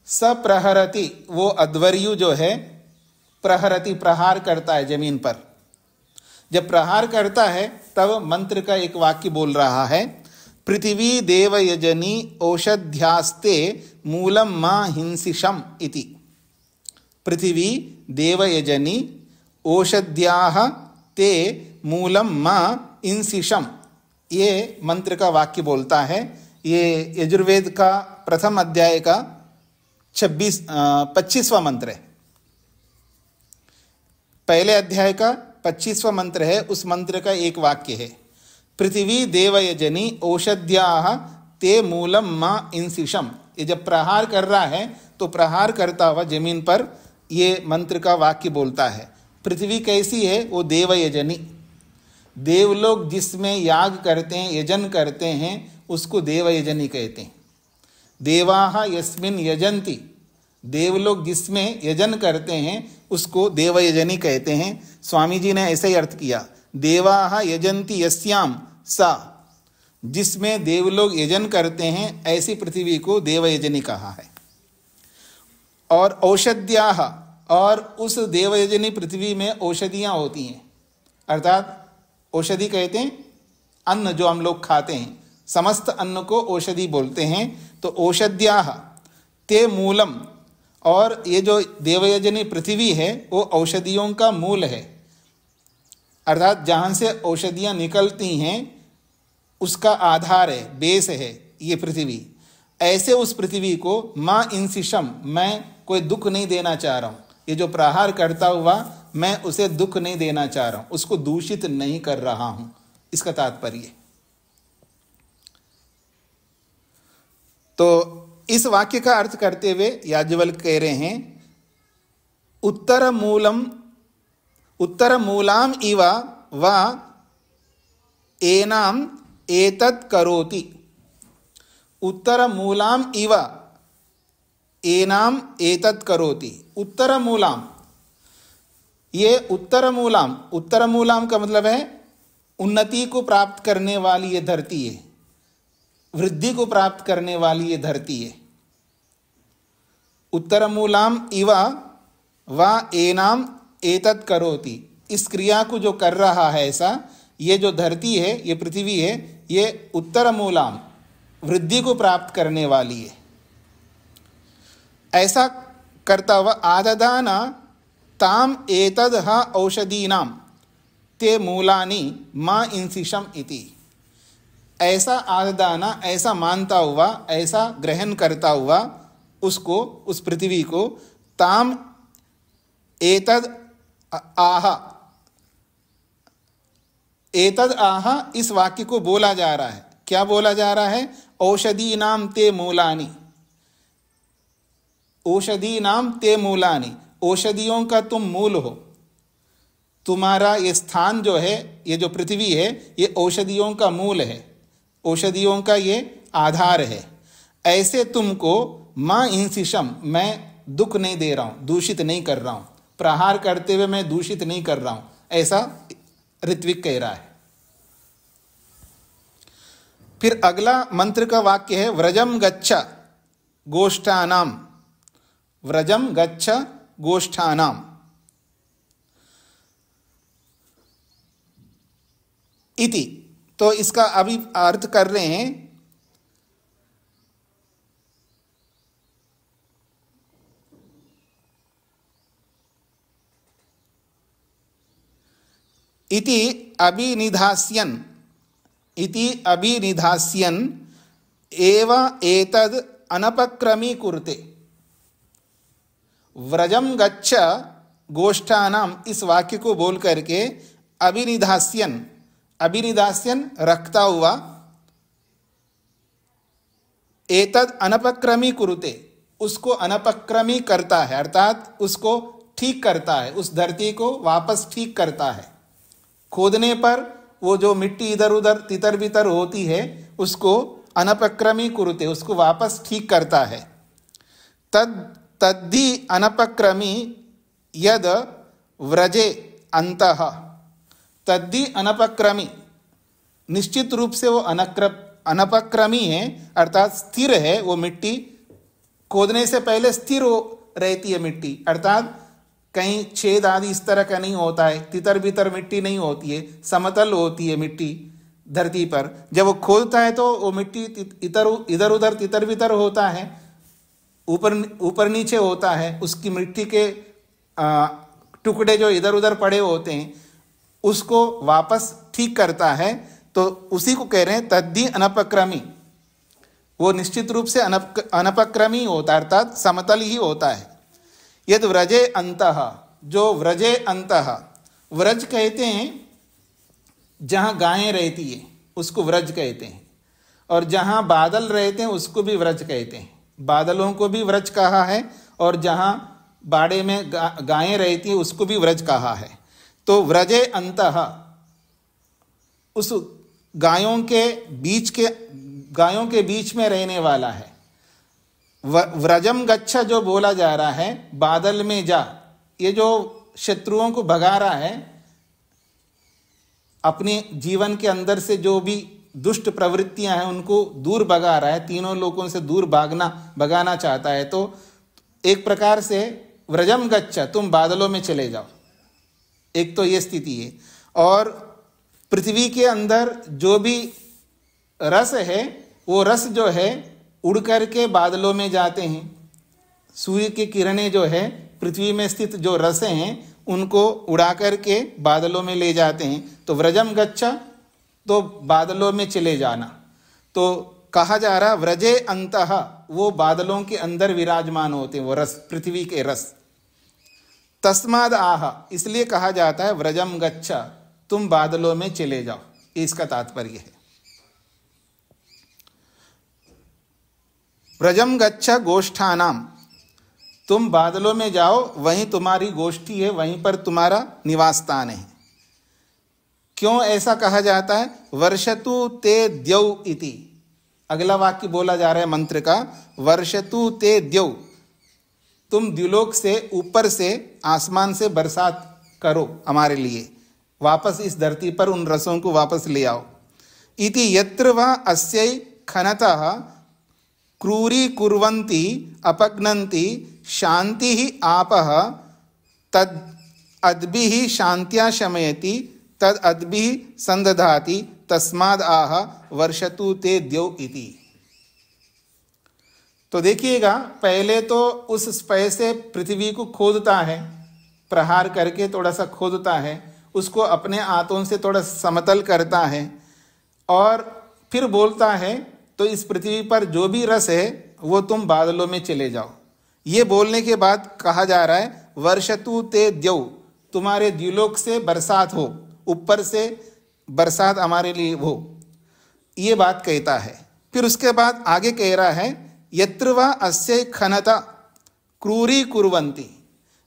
सप्रहरति, वो अध्वर्यु जो है, प्रहरति प्रहार करता है जमीन पर। जब प्रहार करता है तब मंत्र का एक वाक्य बोल रहा है, पृथ्वी देवयजनी औषध्यास्ते मूलम मां हिंसिषम इति। पृथ्वी देवयजनी औषध्याः ते मूलम मां इंसिषम, ये मंत्र का वाक्य बोलता है। ये यजुर्वेद का प्रथम अध्याय का 25वां मंत्र है। पहले अध्याय का 25वां मंत्र है, उस मंत्र का एक वाक्य है, पृथ्वी देवयजनी औषध्याः ते मूलम मां इंसिषम। ये जब प्रहार कर रहा है तो प्रहार करता हुआ जमीन पर ये मंत्र का वाक्य बोलता है। पृथ्वी कैसी है? वो देवयजनी, देवलोक जिसमें याग करते हैं, यजन करते हैं, उसको देवयजनी कहते हैं। देवाः यस्मिन् यजन्ति, देवलोक जिसमें यजन करते हैं उसको देवयजनी कहते हैं। स्वामी जी ने ऐसे ही अर्थ किया, देवाः यजन्ति यस्याम सा, जिसमें देवलोग यजन करते हैं, ऐसी पृथ्वी को देवयजनी कहा है। और औषध्याः, और उस देवयजनी पृथ्वी में औषधियाँ होती हैं, अर्थात औषधि कहते हैं अन्न जो हम लोग खाते हैं, समस्त अन्न को औषधि बोलते हैं। तो औषध्याः ते मूलम, और ये जो देवयजनी पृथ्वी है वो औषधियों का मूल है, अर्थात जहाँ से औषधियाँ निकलती हैं उसका आधार है, बेस है ये पृथ्वी। ऐसे उस पृथ्वी को माँ इंसिशम, मैं कोई दुख नहीं देना चाह रहा हूँ, ये जो प्रहार करता हुआ मैं उसे दुख नहीं देना चाह रहा हूँ, उसको दूषित नहीं कर रहा हूँ, इसका तात्पर्य। तो इस वाक्य का अर्थ करते हुए याज्ञवल्क्य कह रहे हैं उत्तर मूलाम इव वा एनाम एतत् करोति। उत्तर मूलाम इव एनाम एतत् करोति। उत्तर मूलाम, ये उत्तर मूलाम का मतलब है उन्नति को प्राप्त करने वाली ये धरती है, वृद्धि को प्राप्त करने वाली ये धरती है। उत्तर मूलाम इव वा एनाम एतत् करोति, इस क्रिया को जो कर रहा है ऐसा, ये जो धरती है, ये पृथ्वी है, ये उत्तर मूलाम वृद्धि को प्राप्त करने वाली है। ऐसा करता हुआ आददाना ताम एतद् हा औषधीनाम ते मूलानि मा इंसिशम इति। ऐसा आददाना, ऐसा मानता हुआ, ऐसा ग्रहण करता हुआ उसको, उस पृथ्वी को, ताम एतद् आह, एतद् आह, इस वाक्य को बोला जा रहा है। क्या बोला जा रहा है? औषधि नाम ते मूलानि, औषधि नाम ते मूलानि, औषधियों का तुम मूल हो, तुम्हारा ये स्थान जो है, ये जो पृथ्वी है, ये औषधियों का मूल है, औषधियों का ये आधार है। ऐसे तुमको माँ इंसिशम, मैं दुख नहीं दे रहा हूँ, दूषित नहीं कर रहा हूँ, प्रहार करते हुए मैं दूषित नहीं कर रहा हूँ, ऐसा ऋत्विक कह रहा है। फिर अगला मंत्र का वाक्य है व्रजम गच्छ गोष्ठानाम, व्रजम गच्छ गोष्ठानाम इति। तो इसका अभी अर्थ कर रहे हैं इति अभिनिधास्यन्, इति अभिनिधास्यन् एव एतद् अनपक्रमी कुरुते। व्रजम गच्छ गोष्ठानाम, इस वाक्य को बोल करके अभिनिधास्यन्, अभिनिधास्यन् रखता हुआ, एतद् अनपक्रमी कुरुते, उसको अनपक्रमी करता है, अर्थात उसको ठीक करता है, उस धरती को वापस ठीक करता है। खोदने पर वो जो मिट्टी इधर उधर तितर बितर होती है उसको अनपक्रमी कुरुते, उसको वापस ठीक करता है। तद्धि अनपक्रमी यद व्रजे अंतः, तद्धि अनपक्रमी, निश्चित रूप से वो अनपक्रमी है, अर्थात स्थिर है। वो मिट्टी खोदने से पहले स्थिर रहती है मिट्टी, अर्थात कहीं छेद आदि इस तरह का नहीं होता है, तितर बितर मिट्टी नहीं होती है, समतल होती है मिट्टी धरती पर। जब वो खोदता है तो वो मिट्टी इधर उधर तितर बितर होता है, ऊपर नीचे होता है, उसकी मिट्टी के टुकड़े जो इधर उधर पड़े होते हैं उसको वापस ठीक करता है। तो उसी को कह रहे हैं तद्धि अनपक्रमी, वो निश्चित रूप से अनपक्रमी होता है, अर्थात समतल ही होता है। यद व्रजे अंतः, जो व्रजे अंतः, व्रज कहते हैं जहाँ गायें रहती है उसको व्रज कहते हैं, और जहाँ बादल रहते हैं उसको भी व्रज कहते हैं। बादलों को भी व्रज कहा है, और जहाँ बाड़े में गायें रहती हैं उसको भी व्रज कहा है। तो व्रजे अंतः, उस गायों के बीच में रहने वाला है। व्रजम गच्छ जो बोला जा रहा है, बादल में जा, ये जो शत्रुओं को भगा रहा है, अपने जीवन के अंदर से जो भी दुष्ट प्रवृत्तियां हैं उनको दूर भगा रहा है, तीनों लोगों से दूर भगाना चाहता है, तो एक प्रकार से व्रजम गच्छ, तुम बादलों में चले जाओ। एक तो ये स्थिति है। और पृथ्वी के अंदर जो भी रस है, वो रस जो है उड़ करके बादलों में जाते हैं। सूर्य की किरणें जो है पृथ्वी में स्थित जो रस हैं उनको उड़ा करके बादलों में ले जाते हैं। तो व्रजम गच्छ, तो बादलों में चले जाना। तो कहा जा रहा व्रजे अंतः, वो बादलों के अंदर विराजमान होते हैं वो रस, पृथ्वी के रस। तस्माद आह, इसलिए कहा जाता है व्रजम गच्छ, तुम बादलों में चले जाओ, इसका तात्पर्य है। व्रजम गच्छ गोष्ठानाम, तुम बादलों में जाओ, वहीं तुम्हारी गोष्ठी है, वहीं पर तुम्हारा निवास स्थान है। क्यों ऐसा कहा जाता है? वर्षतु ते द्यौ इति, अगला वाक्य बोला जा रहा है मंत्र का, वर्षतु ते द्यौ, तुम द्युलोक से, ऊपर से, आसमान से बरसात करो हमारे लिए, वापस इस धरती पर उन रसों को वापस ले आओ। इति यत्र वा अस्यै खनतः क्रूरी कुर्वन्ति अपग्नन्ति शांति ही आपः तद अद्भिः शांत्या शमयति तद अद्भिः संदधाति तस्माद आह वर्षतु ते द्यौ इति। तो देखिएगा, पहले तो उस स्पय से पृथ्वी को खोदता है, प्रहार करके थोड़ा सा खोदता है, उसको अपने हाथों से थोड़ा समतल करता है, और फिर बोलता है तो इस पृथ्वी पर जो भी रस है वो तुम बादलों में चले जाओ। ये बोलने के बाद कहा जा रहा है वर्षतु ते द्यौ, तुम्हारे द्युलोक से बरसात हो, ऊपर से बरसात हमारे लिए हो, ये बात कहता है। फिर उसके बाद आगे कह रहा है यत्र वा अस्य खनता क्रूरी कुर्वन्ति,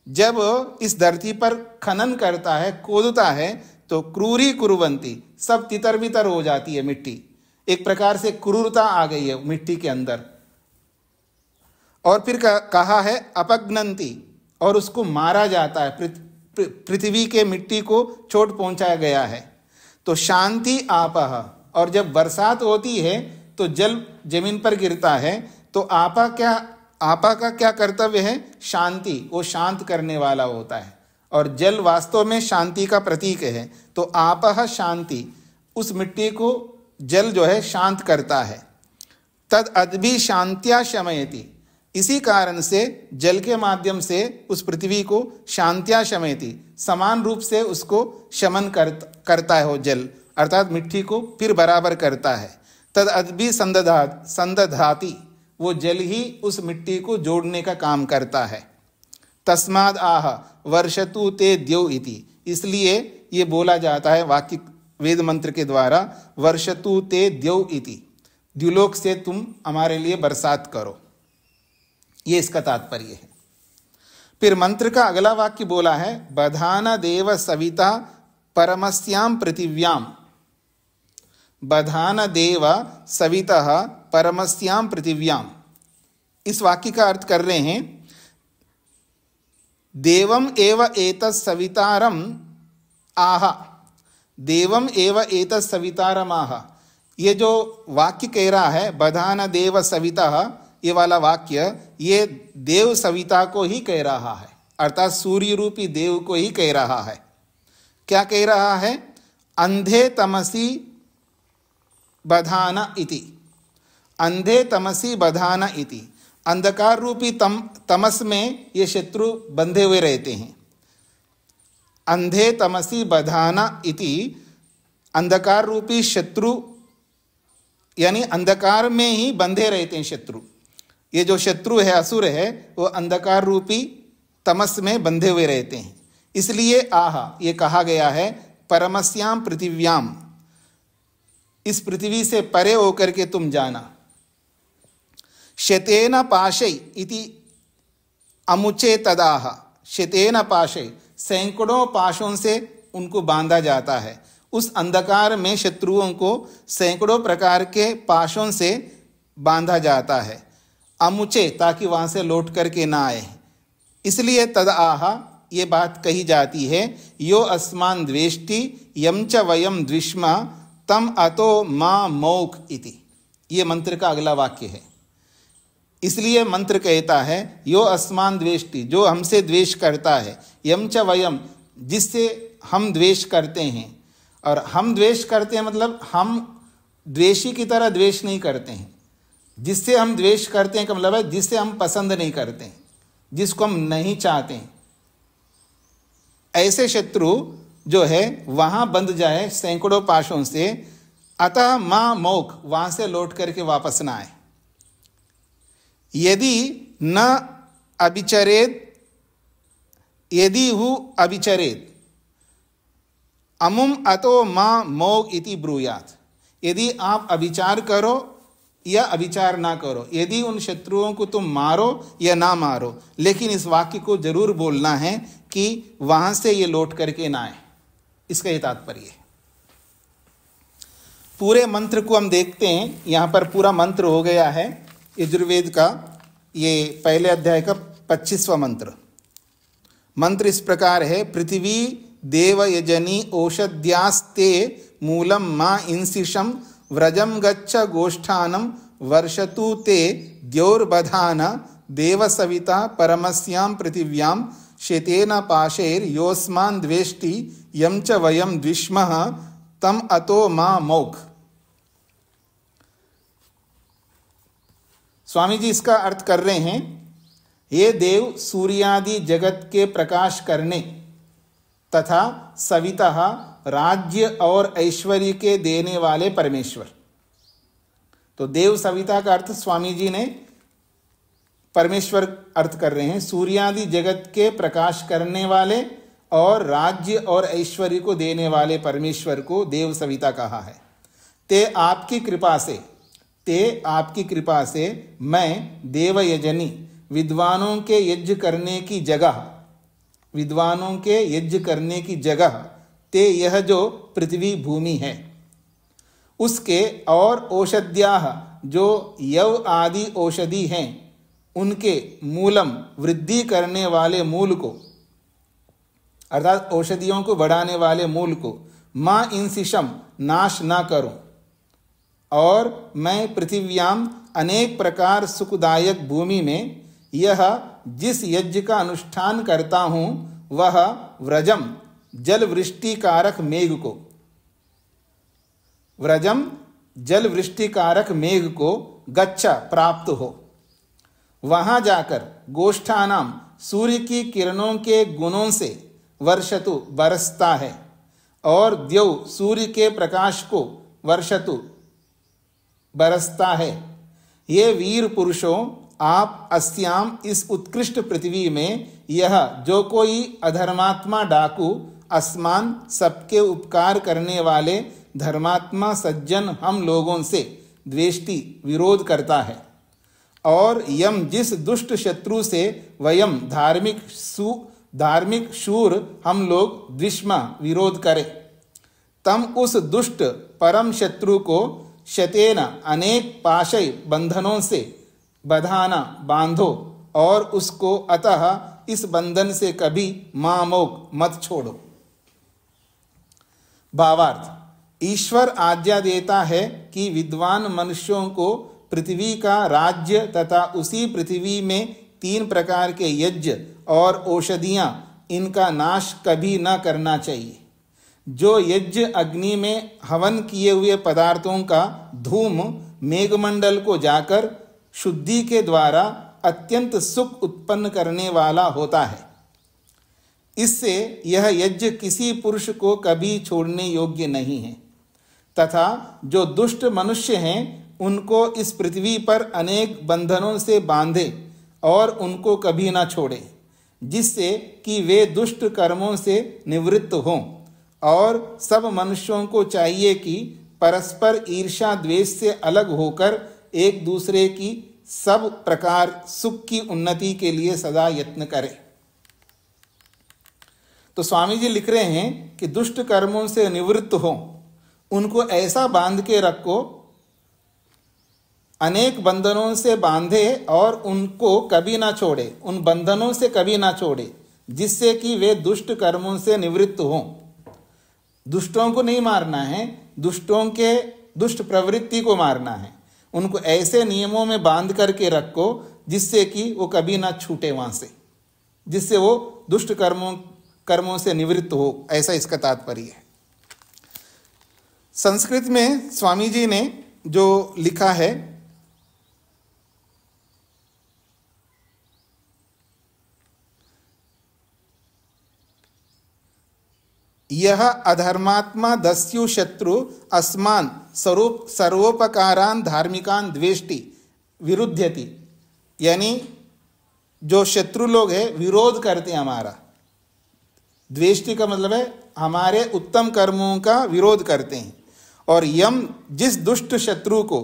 जब इस धरती पर खनन करता है, खोदता है, तो क्रूरी कुर्वन्ति, सब तितर बितर हो जाती है मिट्टी, एक प्रकार से क्रूरता आ गई है मिट्टी के अंदर। और फिर कहा है अपग्नन्ति, और उसको मारा जाता है, पृथ्वी के मिट्टी को चोट पहुंचाया गया है। तो शांति आपह, और जब बरसात होती है तो जल जमीन पर गिरता है, तो आपा का क्या कर्तव्य है? शांति, वो शांत करने वाला होता है, और जल वास्तव में शांति का प्रतीक है। तो आपह शांति, उस मिट्टी को जल जो है शांत करता है। तद अद्भि शांत्या शमयति, इसी कारण से जल के माध्यम से उस पृथ्वी को शांत्या शमयति, समान रूप से उसको शमन करता है वो जल, अर्थात मिट्टी को फिर बराबर करता है। तद अद्भि संदधाति, वो जल ही उस मिट्टी को जोड़ने का काम करता है। तस्माद आह वर्षतु ते द्यौ इति, इसलिए ये बोला जाता है वाक्य वेद मंत्र के द्वारा, वर्षतु ते द्यौ इति, द्युलोक से तुम हमारे लिए बरसात करो, ये इसका तात्पर्य है। फिर मंत्र का अगला वाक्य बोला है बधान देव सविता परमस्याम पृथिव्याम, बधान देव सवितः परमस्याम पृथिव्याम। इस वाक्य का अर्थ कर रहे हैं देवम एव एतत् सवितारम आह, देवम एव एतत् सवितारम आह। ये जो वाक्य कह रहा है बधान देव सविता, ये वाला वाक्य ये देव सविता को ही कह रहा है, अर्थात सूर्य रूपी देव को ही कह रहा है। क्या कह रहा है? अंधे तमसी बधान इति, अंधे तमसी बधान इति, अंधकार रूपी तमस में ये शत्रु बंधे हुए रहते हैं। अंधे तमसी बधाना इति, अंधकार रूपी शत्रु, यानी अंधकार में ही बंधे रहते हैं शत्रु। ये जो शत्रु है, असुर है, वो अंधकार रूपी तमस में बंधे हुए रहते हैं। इसलिए आह, ये कहा गया है परमस्याम पृथिव्याम, इस पृथ्वी से परे होकर के तुम जाना। शतेन पाशै इति अमुचे तदाह, शतेन पाशै, सैकड़ों पाशों से उनको बांधा जाता है। उस अंधकार में शत्रुओं को सैकड़ों प्रकार के पाशों से बांधा जाता है, अमुचे, ताकि वहां से लौट करके ना आए। इसलिए तद आह, ये बात कही जाती है यो अस्मान द्वेष्टि यम च वयम द्विष्मा तम अतो मां मौख इति, ये मंत्र का अगला वाक्य है। इसलिए मंत्र कहता है यो अस्मान द्वेष्टि, जो हमसे द्वेष करता है, यम च वयम, जिससे हम द्वेष करते हैं। और हम द्वेष करते हैं मतलब हम द्वेषी की तरह द्वेष नहीं करते हैं, जिससे हम द्वेष करते हैं का मतलब है जिससे हम पसंद नहीं करते हैं, जिसको हम नहीं चाहते हैं। ऐसे शत्रु जो है वहां बंध जाए सैकड़ों पाशों से, अतः मां मौख, वहां से लौट करके वापस ना आए। यदि न अभिचरेत, यदि हु अभिचरेत अमुम अतो मां मौघ इति ब्रूयात, यदि आप अभिचार करो या अभिचार ना करो, यदि उन शत्रुओं को तुम मारो या ना मारो, लेकिन इस वाक्य को जरूर बोलना है कि वहां से ये लौट करके ना आए, इसका ये तात्पर्य है। पूरे मंत्र को हम देखते हैं, यहां पर पूरा मंत्र हो गया है यजुर्वेद का, ये पहले अध्याय का 25वां मंत्र। मंत्र इस प्रकार है, पृथ्वी देव यजनी औषध्यास्ते मूलम मां इंसिषम व्रजम गच्छ गोष्ठानम वर्षतु ते द्यौर्बधान देव सविता परमस्यां पृथिव्यां शेतेन पाशैर योस्मान् द्वेष्टि यम च वयम द्विष्मः तम अतो मां मौघ। स्वामी जी इसका अर्थ कर रहे हैं, ये देव सूर्यादि जगत के प्रकाश करने तथा सवितः राज्य और ऐश्वर्य के देने वाले परमेश्वर। तो देव सविता का अर्थ स्वामी जी ने परमेश्वर अर्थ कर रहे हैं, सूर्यादि जगत के प्रकाश करने वाले और राज्य और ऐश्वर्य को देने वाले परमेश्वर को देव सविता कहा है। ते आपकी कृपा से मैं देव यजनी, विद्वानों के यज्ञ करने की जगह, ते यह जो पृथ्वी भूमि है उसके, और औषध्याः जो यव आदि औषधि हैं उनके, मूलम वृद्धि करने वाले मूल को, अर्थात औषधियों को बढ़ाने वाले मूल को, मां इंसिषम नाश ना करूं, और मैं पृथिव्याम अनेक प्रकार सुखदायक भूमि में यह जिस यज्ञ का अनुष्ठान करता हूं वह व्रजम जल वृष्टि कारक मेघ को गच्छ प्राप्त हो, वहां जाकर गोष्ठानाम सूर्य की किरणों के गुणों से वर्षतु बरसता है, और द्यौ सूर्य के प्रकाश को वर्षतु बरसता है। ये वीर पुरुषों, आप अस्याम इस उत्कृष्ट पृथ्वी में यह जो कोई अधर्मात्मा डाकू, अस्मान सबके उपकार करने वाले धर्मात्मा सज्जन हम लोगों से द्वेष्टि विरोध करता है, और यम जिस दुष्ट शत्रु से वयम धार्मिक शूर हम लोग द्विष्मा विरोध करें, तम उस दुष्ट परम शत्रु को शतेन अनेक पाशय बंधनों से बधाना बांधो, और उसको अतः इस बंधन से कभी मामोक मत छोड़ो। भावार्थ, ईश्वर आज्ञा देता है कि विद्वान मनुष्यों को पृथ्वी का राज्य तथा उसी पृथ्वी में 3 प्रकार के यज्ञ और औषधियां, इनका नाश कभी न करना चाहिए। जो यज्ञ अग्नि में हवन किए हुए पदार्थों का धूम मेघमंडल को जाकर शुद्धि के द्वारा अत्यंत सुख उत्पन्न करने वाला होता है, इससे यह यज्ञ किसी पुरुष को कभी छोड़ने योग्य नहीं है। तथा जो दुष्ट मनुष्य हैं उनको इस पृथ्वी पर अनेक बंधनों से बांधे और उनको कभी ना छोड़े, जिससे कि वे दुष्ट कर्मों से निवृत्त हों। और सब मनुष्यों को चाहिए कि परस्पर ईर्ष्या द्वेष से अलग होकर एक दूसरे की सब प्रकार सुख की उन्नति के लिए सदा यत्न करें। तो स्वामी जी लिख रहे हैं कि दुष्ट कर्मों से निवृत्त हो, उनको ऐसा बांध के रखो, अनेक बंधनों से बांधे और उनको कभी ना छोड़े, उन बंधनों से कभी ना छोड़े, जिससे कि वे दुष्ट कर्मों से निवृत्त हों। दुष्टों को नहीं मारना है, दुष्टों के दुष्ट प्रवृत्ति को मारना है। उनको ऐसे नियमों में बांध करके रखो जिससे कि वो कभी ना छूटे वहां से, जिससे वो दुष्ट कर्मों से निवृत्त हो, ऐसा इसका तात्पर्य है। संस्कृत में स्वामी जी ने जो लिखा है, यह अधर्मात्मा दस्यु शत्रु अस्मान सर्वोपकारान धार्मिकान द्वेष्टि विरुध्यति, यानी जो शत्रु लोग हैं विरोध करते हैं हमारा। द्वेष्टि का मतलब है हमारे उत्तम कर्मों का विरोध करते हैं। और यम, जिस दुष्ट शत्रु को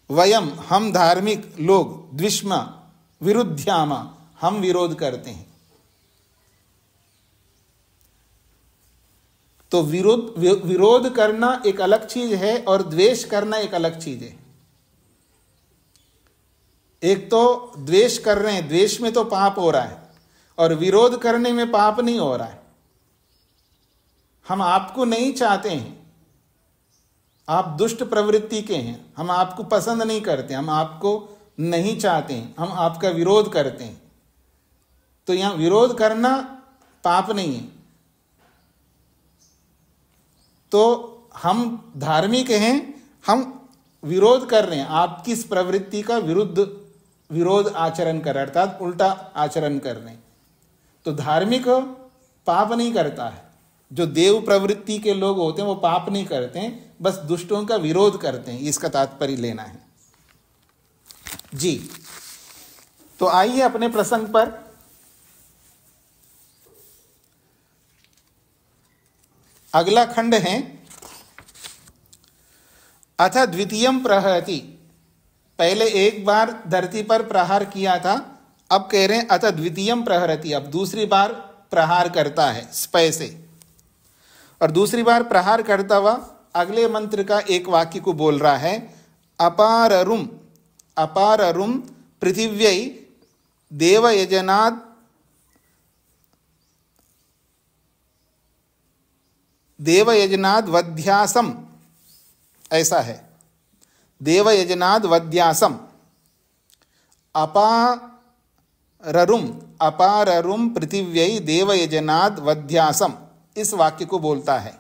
वयम, हम धार्मिक लोग, द्विष्मा विरुद्ध्यामा, हम विरोध करते हैं। तो विरोध करना एक अलग चीज है और द्वेष करना एक अलग चीज है। एक तो द्वेष कर रहे हैं, द्वेष में तो पाप हो रहा है, और विरोध करने में पाप नहीं हो रहा है। हम आपको नहीं चाहते हैं, आप दुष्ट प्रवृत्ति के हैं, हम आपको पसंद नहीं करते, हम आपको नहीं चाहते हैं, हम आपका विरोध करते हैं। तो यहां विरोध करना पाप नहीं है। तो हम धार्मिक हैं, हम विरोध कर रहे हैं, आपकी इस प्रवृत्ति का विरोध आचरण कर रहे हैं, अर्थात उल्टा आचरण कर रहे हैं। तो धार्मिक पाप नहीं करता है। जो देव प्रवृत्ति के लोग होते हैं वो पाप नहीं करते हैं, बस दुष्टों का विरोध करते हैं, इसका तात्पर्य लेना है जी। तो आइए अपने प्रसंग पर। अगला खंड है अथ द्वितीयम प्रहरति। पहले एक बार धरती पर प्रहार किया था, अब कह रहे हैं अथ द्वितीयम प्रहरति, अब दूसरी बार प्रहार करता है स्पय से। और दूसरी बार प्रहार करता हुआ अगले मंत्र का एक वाक्य को बोल रहा है, अपाररुम अपाररुम पृथिव्यै देवयजनाद देवयजनाद वध्यासम, ऐसा है, देवयजनाद वध्यासम। अपाररुम पृथिव्यै देवयजनाद वध्यासम, इस वाक्य को बोलता है।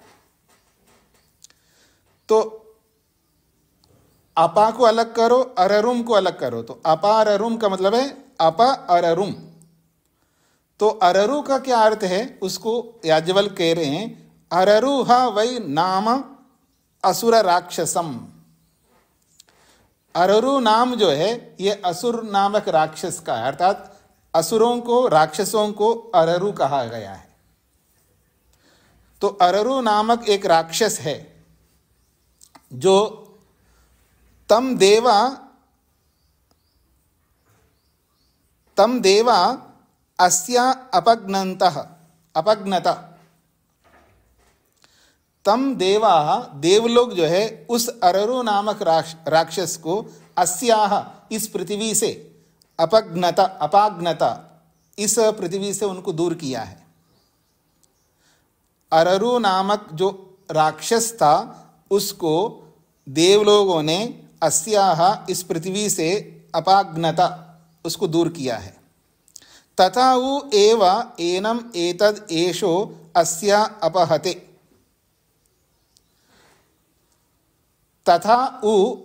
तो अपा को अलग करो, अररुम को अलग करो। तो अपाररुम का मतलब है अपा अररुम। तो अररु का क्या अर्थ है, उसको याज्ञवल्क्य कह रहे हैं, अररुह वै नाम असुर राक्षसम। अररु नाम जो है ये असुर नामक राक्षस का है, अर्थात असुरों को, राक्षसों को अररु कहा गया है। तो अररु नामक एक राक्षस है जो तम देवा अस्या अपग्नता। तम देवा, देवलोग जो है उस अररु नामक राक्षस को अस्याह, इस पृथ्वी से, अपाग्नता, इस पृथ्वी से उनको दूर किया है। अररु नामक जो राक्षस था उसको देवलोगों ने अस्याह, इस पृथ्वी से, अपाग्नता, उसको दूर किया है। तथा उ एव एनम एतद एषो अस्या अपहते। तथा उ,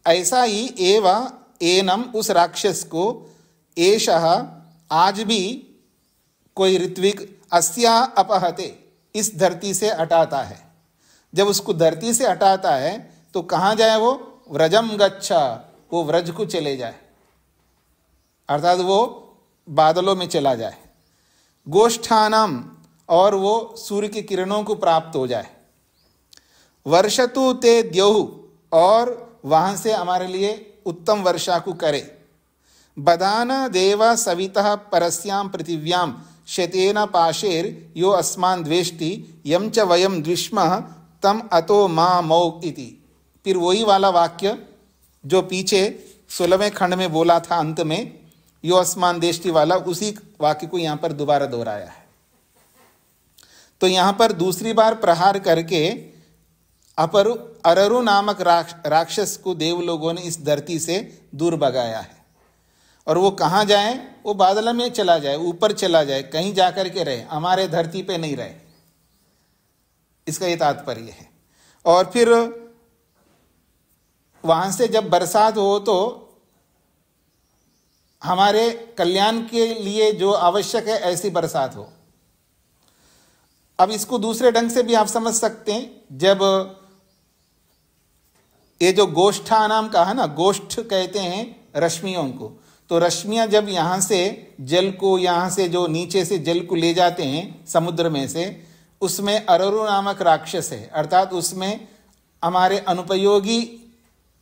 ऐसा ही, एव एनम, उस राक्षस को, एषः, आज भी कोई ऋत्विक, अस्या अपहते, इस धरती से हटाता है। जब उसको धरती से हटाता है तो कहाँ जाए वो, व्रजम गच्छा, वो व्रज को चले जाए, अर्थात वो बादलों में चला जाए। गोष्ठानम, और वो सूर्य की किरणों को प्राप्त हो जाए। वर्षतु ते द्यौः, और वहाँ से हमारे लिए उत्तम वर्षा को करे। बदान देव सवितः परस्यां पृथिव्यां शतेन पाशेर यो अस्मान् द्वेष्टि यम च वयम द्विष्मः तम अतो मा मौ इति। फिर वही वाला वाक्य जो पीछे 16वें खंड में बोला था अंत में, यो अस्मान देष्टि वाला, उसी वाक्य को यहाँ पर दोबारा दोहराया है। तो यहाँ पर दूसरी बार प्रहार करके अररु नामक राक्षस को देव लोगों ने इस धरती से दूर भगाया है। और वो कहाँ जाए? वो बादल में चला जाए, ऊपर चला जाए, कहीं जाकर के रहे, हमारे धरती पे नहीं रहे। इसका ये तात्पर्य है। और फिर वहां से जब बरसात हो तो हमारे कल्याण के लिए जो आवश्यक है ऐसी बरसात हो। अब इसको दूसरे ढंग से भी आप समझ सकते हैं। जब ये जो गोष्ठा नाम का है ना, गोष्ठ कहते हैं रश्मियों को, तो रश्मियां जब यहाँ से जल को, यहाँ से जो नीचे से जल को ले जाते हैं समुद्र में से, उसमें अररु नामक राक्षस है, अर्थात उसमें हमारे अनुपयोगी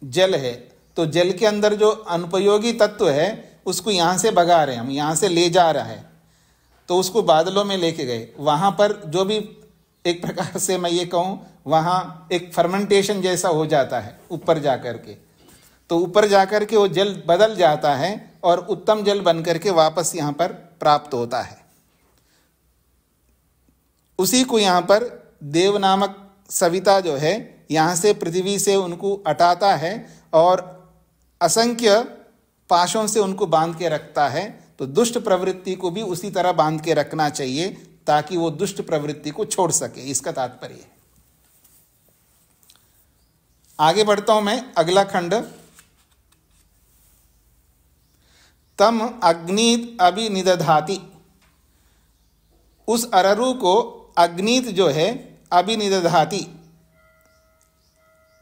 जल है। तो जल के अंदर जो अनुपयोगी तत्व है उसको यहाँ से भगा रहे हैं हम, यहाँ से ले जा रहा है। तो उसको बादलों में लेके गए। वहाँ पर जो भी एक प्रकार से मैं ये कहूँ, वहाँ एक फर्मेंटेशन जैसा हो जाता है ऊपर जाकर के। तो ऊपर जाकर के वो जल बदल जाता है और उत्तम जल बन करके वापस यहाँ पर प्राप्त होता है। उसी को यहाँ पर देव नामक सविता जो है यहाँ से पृथ्वी से उनको हटाता है और असंख्य पाशों से उनको बांध के रखता है। तो दुष्ट प्रवृत्ति को भी उसी तरह बांध के रखना चाहिए ताकि वो दुष्ट प्रवृत्ति को छोड़ सके, इसका तात्पर्य है। आगे बढ़ता हूं मैं, अगला खंड। तम अग्नीत अभिनिदधाति, उस अररु को अग्नीत जो है अभिनिदधाति,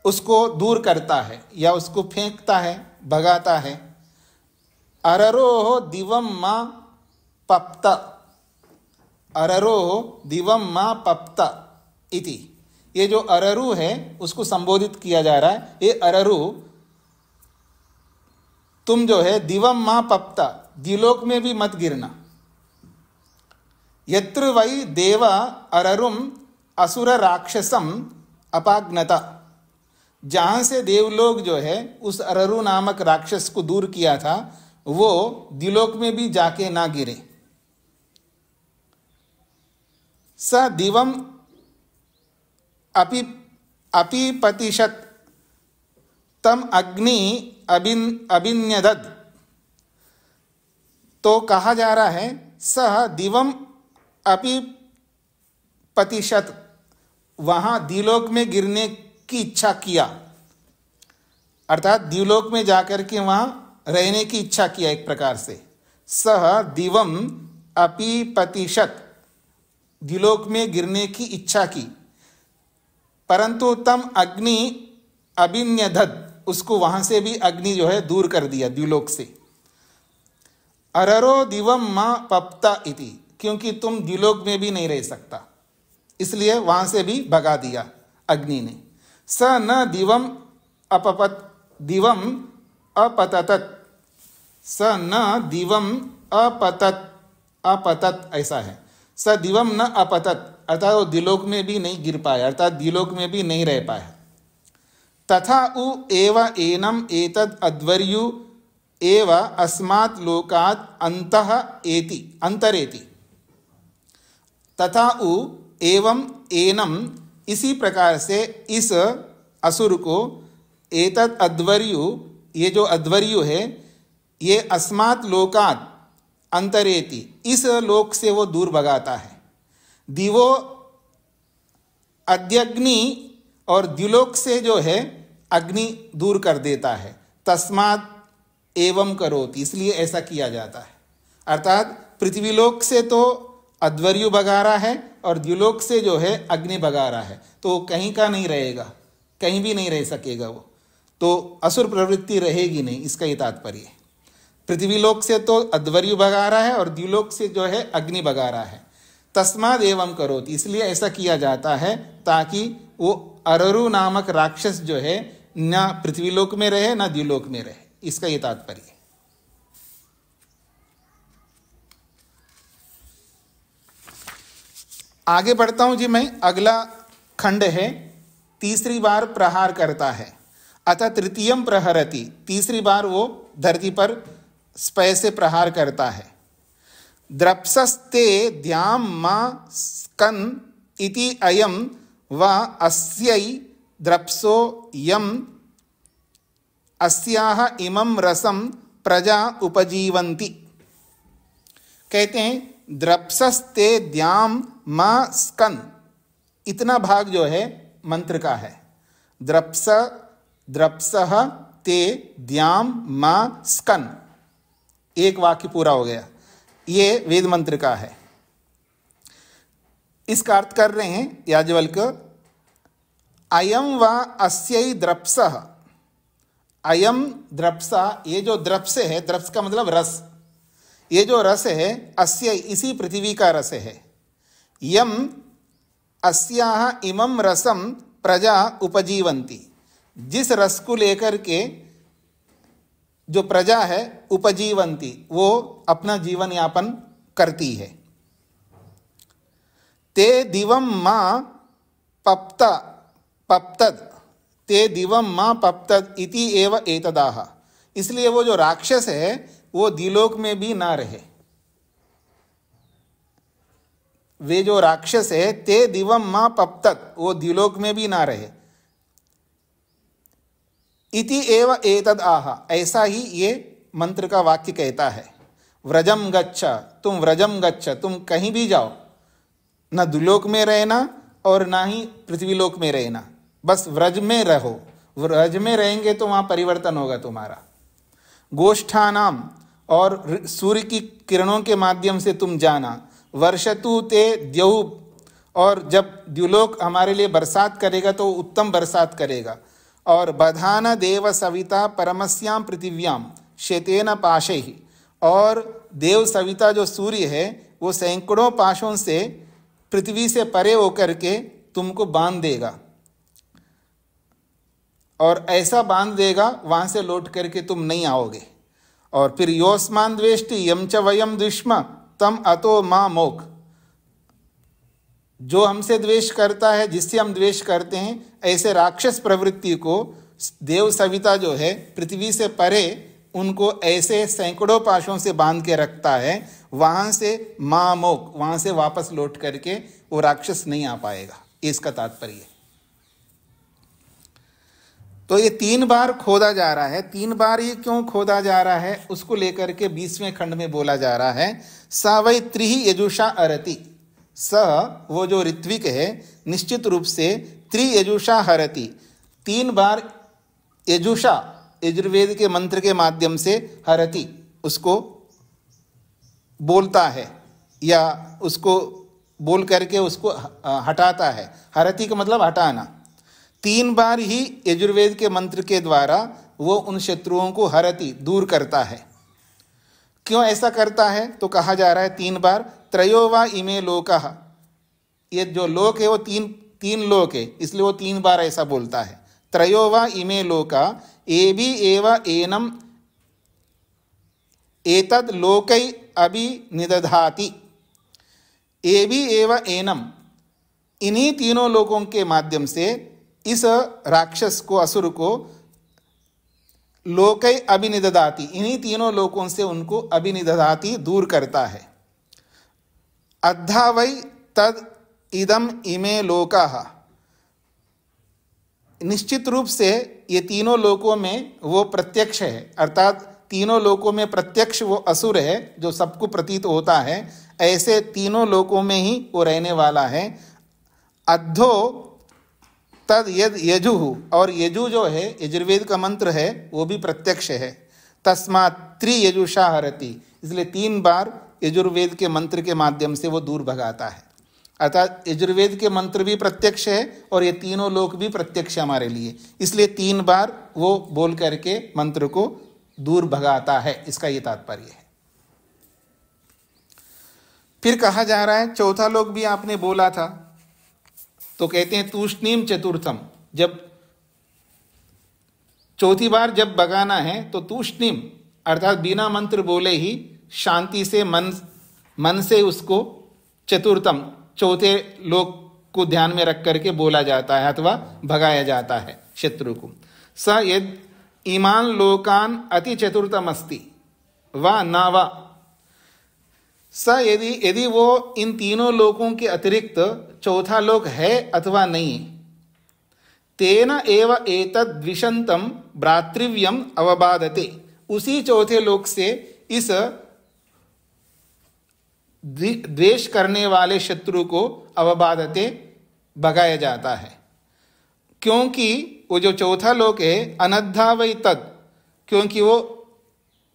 उसको दूर करता है या उसको फेंकता है, भगाता है। अररो दिवम मा पप्त, अररो दिवम मा पप्त इति। ये जो अररु है उसको संबोधित किया जा रहा है। ये अररु तुम जो है दिवम मा पप्त, दिलोक में भी मत गिरना। यत्र वै देवा अररुम असुर राक्षसम अपाग्नता, जहां से देवलोक जो है उस अररु नामक राक्षस को दूर किया था, वो दिलोक में भी जाके ना गिरे। स दिवम अपिपतिशत तम अग्नि अभिन्यदद। तो कहा जा रहा है सह दिवम अपिपतिशत, वहां दिलोक में गिरने की इच्छा किया, अर्थात दिवलोक में जाकर के वहां रहने की इच्छा किया एक प्रकार से। सह दिवम अपिपतिशत, दिलोक में गिरने की इच्छा की, परंतु तम अग्नि अभिन्यदद, उसको वहां से भी अग्नि जो है दूर कर दिया दिलोक से। अररो दिवम मा पप्ता इति, क्योंकि तुम दिलोक में भी नहीं रह सकता, इसलिए वहां से भी भगा दिया अग्नि ने। स न दिवम दिवम अपतत, स न दिवम अपतत ऐसा है। स दिवम न अपतत, अर्थात वो दिलोक में भी नहीं गिर पाया, अर्थात दिलोक में भी नहीं रह पाया। तथा उ एव एनम एतद अध्वर्यु एव अस्मात् लोकात् अंतः एति अंतरेति। तथा उ एवं एनम, इसी प्रकार से इस असुर को, एतद अध्वर्यु, ये जो अध्वर्यु है, ये अस्मात् लोकात् अंतरेति, इस लोक से वो दूर भगाता है। दिवो अद्यग्नि, और द्युलोक से जो है अग्नि दूर कर देता है। तस्मात् एवं करोति, इसलिए ऐसा किया जाता है। अर्थात पृथ्वीलोक से तो अध्वर्यु भगा रहा है और द्युलोक से जो है अग्नि भगा रहा है, तो कहीं का नहीं रहेगा, कहीं भी नहीं रह सकेगा वो, तो असुर प्रवृत्ति रहेगी नहीं, इसका ये तात्पर्य है। पृथ्वीलोक से तो अध्वर्यु भगा रहा है और द्युलोक से जो है अग्नि भगा रहा है। तस्माद एवं करोति, इसलिए ऐसा किया जाता है ताकि वो अररु नामक राक्षस जो है न पृथ्वीलोक में रहे न द्युलोक में रहे, इसका ये तात्पर्य है। आगे बढ़ता हूं जी मैं। अगला खंड है, तीसरी बार प्रहार करता है। अतः तृतीयम प्रहरति, तीसरी बार वो धरती पर स्पय से प्रहार करता है। द्रप्सस्ते द्याम मा स्कन इति अयम व अस्यै द्रप्सो यम अस्याह इमं रसम प्रजा उपजीवन्ति। कहते हैं द्रप्सस्ते द्याम मा स्कन, इतना भाग जो है मंत्र का है। द्रप्सः ते द्याम मा स्कन, एक वाक्य पूरा हो गया। ये वेद मंत्र का है। इसका अर्थ कर रहे हैं याज्ञवल्क्य, अयम व अस्यै द्रप्सः, अयम द्रप्सा, ये जो द्रप्स है, द्रप्स का मतलब रस, ये जो रस है अस्यै, इसी पृथ्वी का रस है। यम अस्याह इमं रसम प्रजा उपजीवन्ति, जिस रस को लेकर के जो प्रजा है उपजीवन्ति, वो अपना जीवन यापन करती है। ते दिवम मां पप्तद, ते दिवम मां पप्तद इति एव एतदाह, इसलिए वो जो राक्षस है वो दिलोक में भी ना रहे। वे जो राक्षस है ते दिवम मां पप्तद, वो दिलोक में भी ना रहे। इति एव एतद आह, ऐसा ही ये मंत्र का वाक्य कहता है। व्रजम गच्छ, तुम व्रजम गच्छ, तुम कहीं भी जाओ, न दुलोक में रहना और ना ही पृथ्वीलोक में रहना, बस व्रज में रहो। व्रज में रहेंगे तो वहाँ परिवर्तन होगा तुम्हारा। गोष्ठानाम, और सूर्य की किरणों के माध्यम से तुम जाना। वर्षतु ते द्यौः, और जब द्युलोक हमारे लिए बरसात करेगा तो उत्तम बरसात करेगा। और बधान देव सविता परमस्याम पृथिव्याम शेतेन पाशैः, और देव सविता जो सूर्य है वो सैकड़ों पाशों से पृथ्वी से परे होकर के तुमको बांध देगा, और ऐसा बांध देगा वहां से लौट करके तुम नहीं आओगे। और फिर योस्मान द्वेष्टि यम च वयम दुष्म तम अतो मां मोक, जो हमसे द्वेष करता है, जिससे हम द्वेष करते हैं, ऐसे राक्षस प्रवृत्ति को देव सविता जो है पृथ्वी से परे उनको ऐसे सैकड़ों पाशों से बांध के रखता है, वहां से मां मोक, वहां से वापस लौट करके वो राक्षस नहीं आ पाएगा। इसका तात्पर्य। तो ये 3 बार खोदा जा रहा है। 3 बार ये क्यों खोदा जा रहा है उसको लेकर के 20वें खंड में बोला जा रहा है। सा वै त्रिहि यजुषा अरति, स वो जो ऋत्विक है निश्चित रूप से त्रियजुषा हरति, 3 बार यजुषा यजुर्वेद के मंत्र के माध्यम से हरति, उसको बोलता है या उसको बोल करके उसको हटाता है। हरति का मतलब हटाना। 3 बार ही यजुर्वेद के मंत्र के द्वारा वो उन शत्रुओं को हरति, दूर करता है। क्यों ऐसा करता है तो कहा जा रहा है 3 बार। त्रयो वा इमे लोकः, ये जो लोक है वो तीन लोक है, इसलिए वो 3 बार ऐसा बोलता है। त्रयो वा इमे लोका एबि एव एनम एतद लोकै अभिनिदधाति, एबि एव एनम, इन्हीं तीनों लोगों के माध्यम से इस राक्षस को, असुर को लोकै अभिनिदधाति, इन्हीं तीनों लोकों से उनको अभिनिदधाति, दूर करता है। अद्धा वै तद इदम इमे लोकाः, निश्चित रूप से ये तीनों लोकों में वो प्रत्यक्ष है, अर्थात तीनों लोकों में प्रत्यक्ष वो असुर है जो सबको प्रतीत होता है, ऐसे तीनों लोकों में ही वो रहने वाला है। अद्धो तद यद यजुः, और यजु जो है यजुर्वेद का मंत्र है वो भी प्रत्यक्ष है। तस्मात् त्रियजुषा हरति, इसलिए 3 बार यजुर्वेद के मंत्र के माध्यम से वो दूर भगाता है। अर्थात यजुर्वेद के मंत्र भी प्रत्यक्ष है और ये तीनों लोक भी प्रत्यक्ष हमारे लिए, इसलिए 3 बार वो बोल करके मंत्र को दूर भगाता है, इसका ये तात्पर्य है। फिर कहा जा रहा है, चौथा लोक भी आपने बोला था, तो कहते हैं तूष्णीम चतुर्थम, जब चौथी बार जब भगाना है तो तूष्णीम अर्थात बिना मंत्र बोले ही शांति से मन से उसको चतुर्थम, चौथे लोक को ध्यान में रख करके बोला जाता है अथवा भगाया जाता है शत्रु को। स यद इमान लोकान अति चतुर्थम अस्ति वा न वा, स यदि वो इन तीनों लोकों के अतिरिक्त चौथा लोक है अथवा नहीं, तेन एव एतद् द्विषंतम भ्रातृव्यम अवबाधते, उसी चौथे लोक से इस द्वेष करने वाले शत्रु को अवबाधते भगाया जाता है। क्योंकि वो जो चौथा लोक है अनद्धा वै तद, क्योंकि वो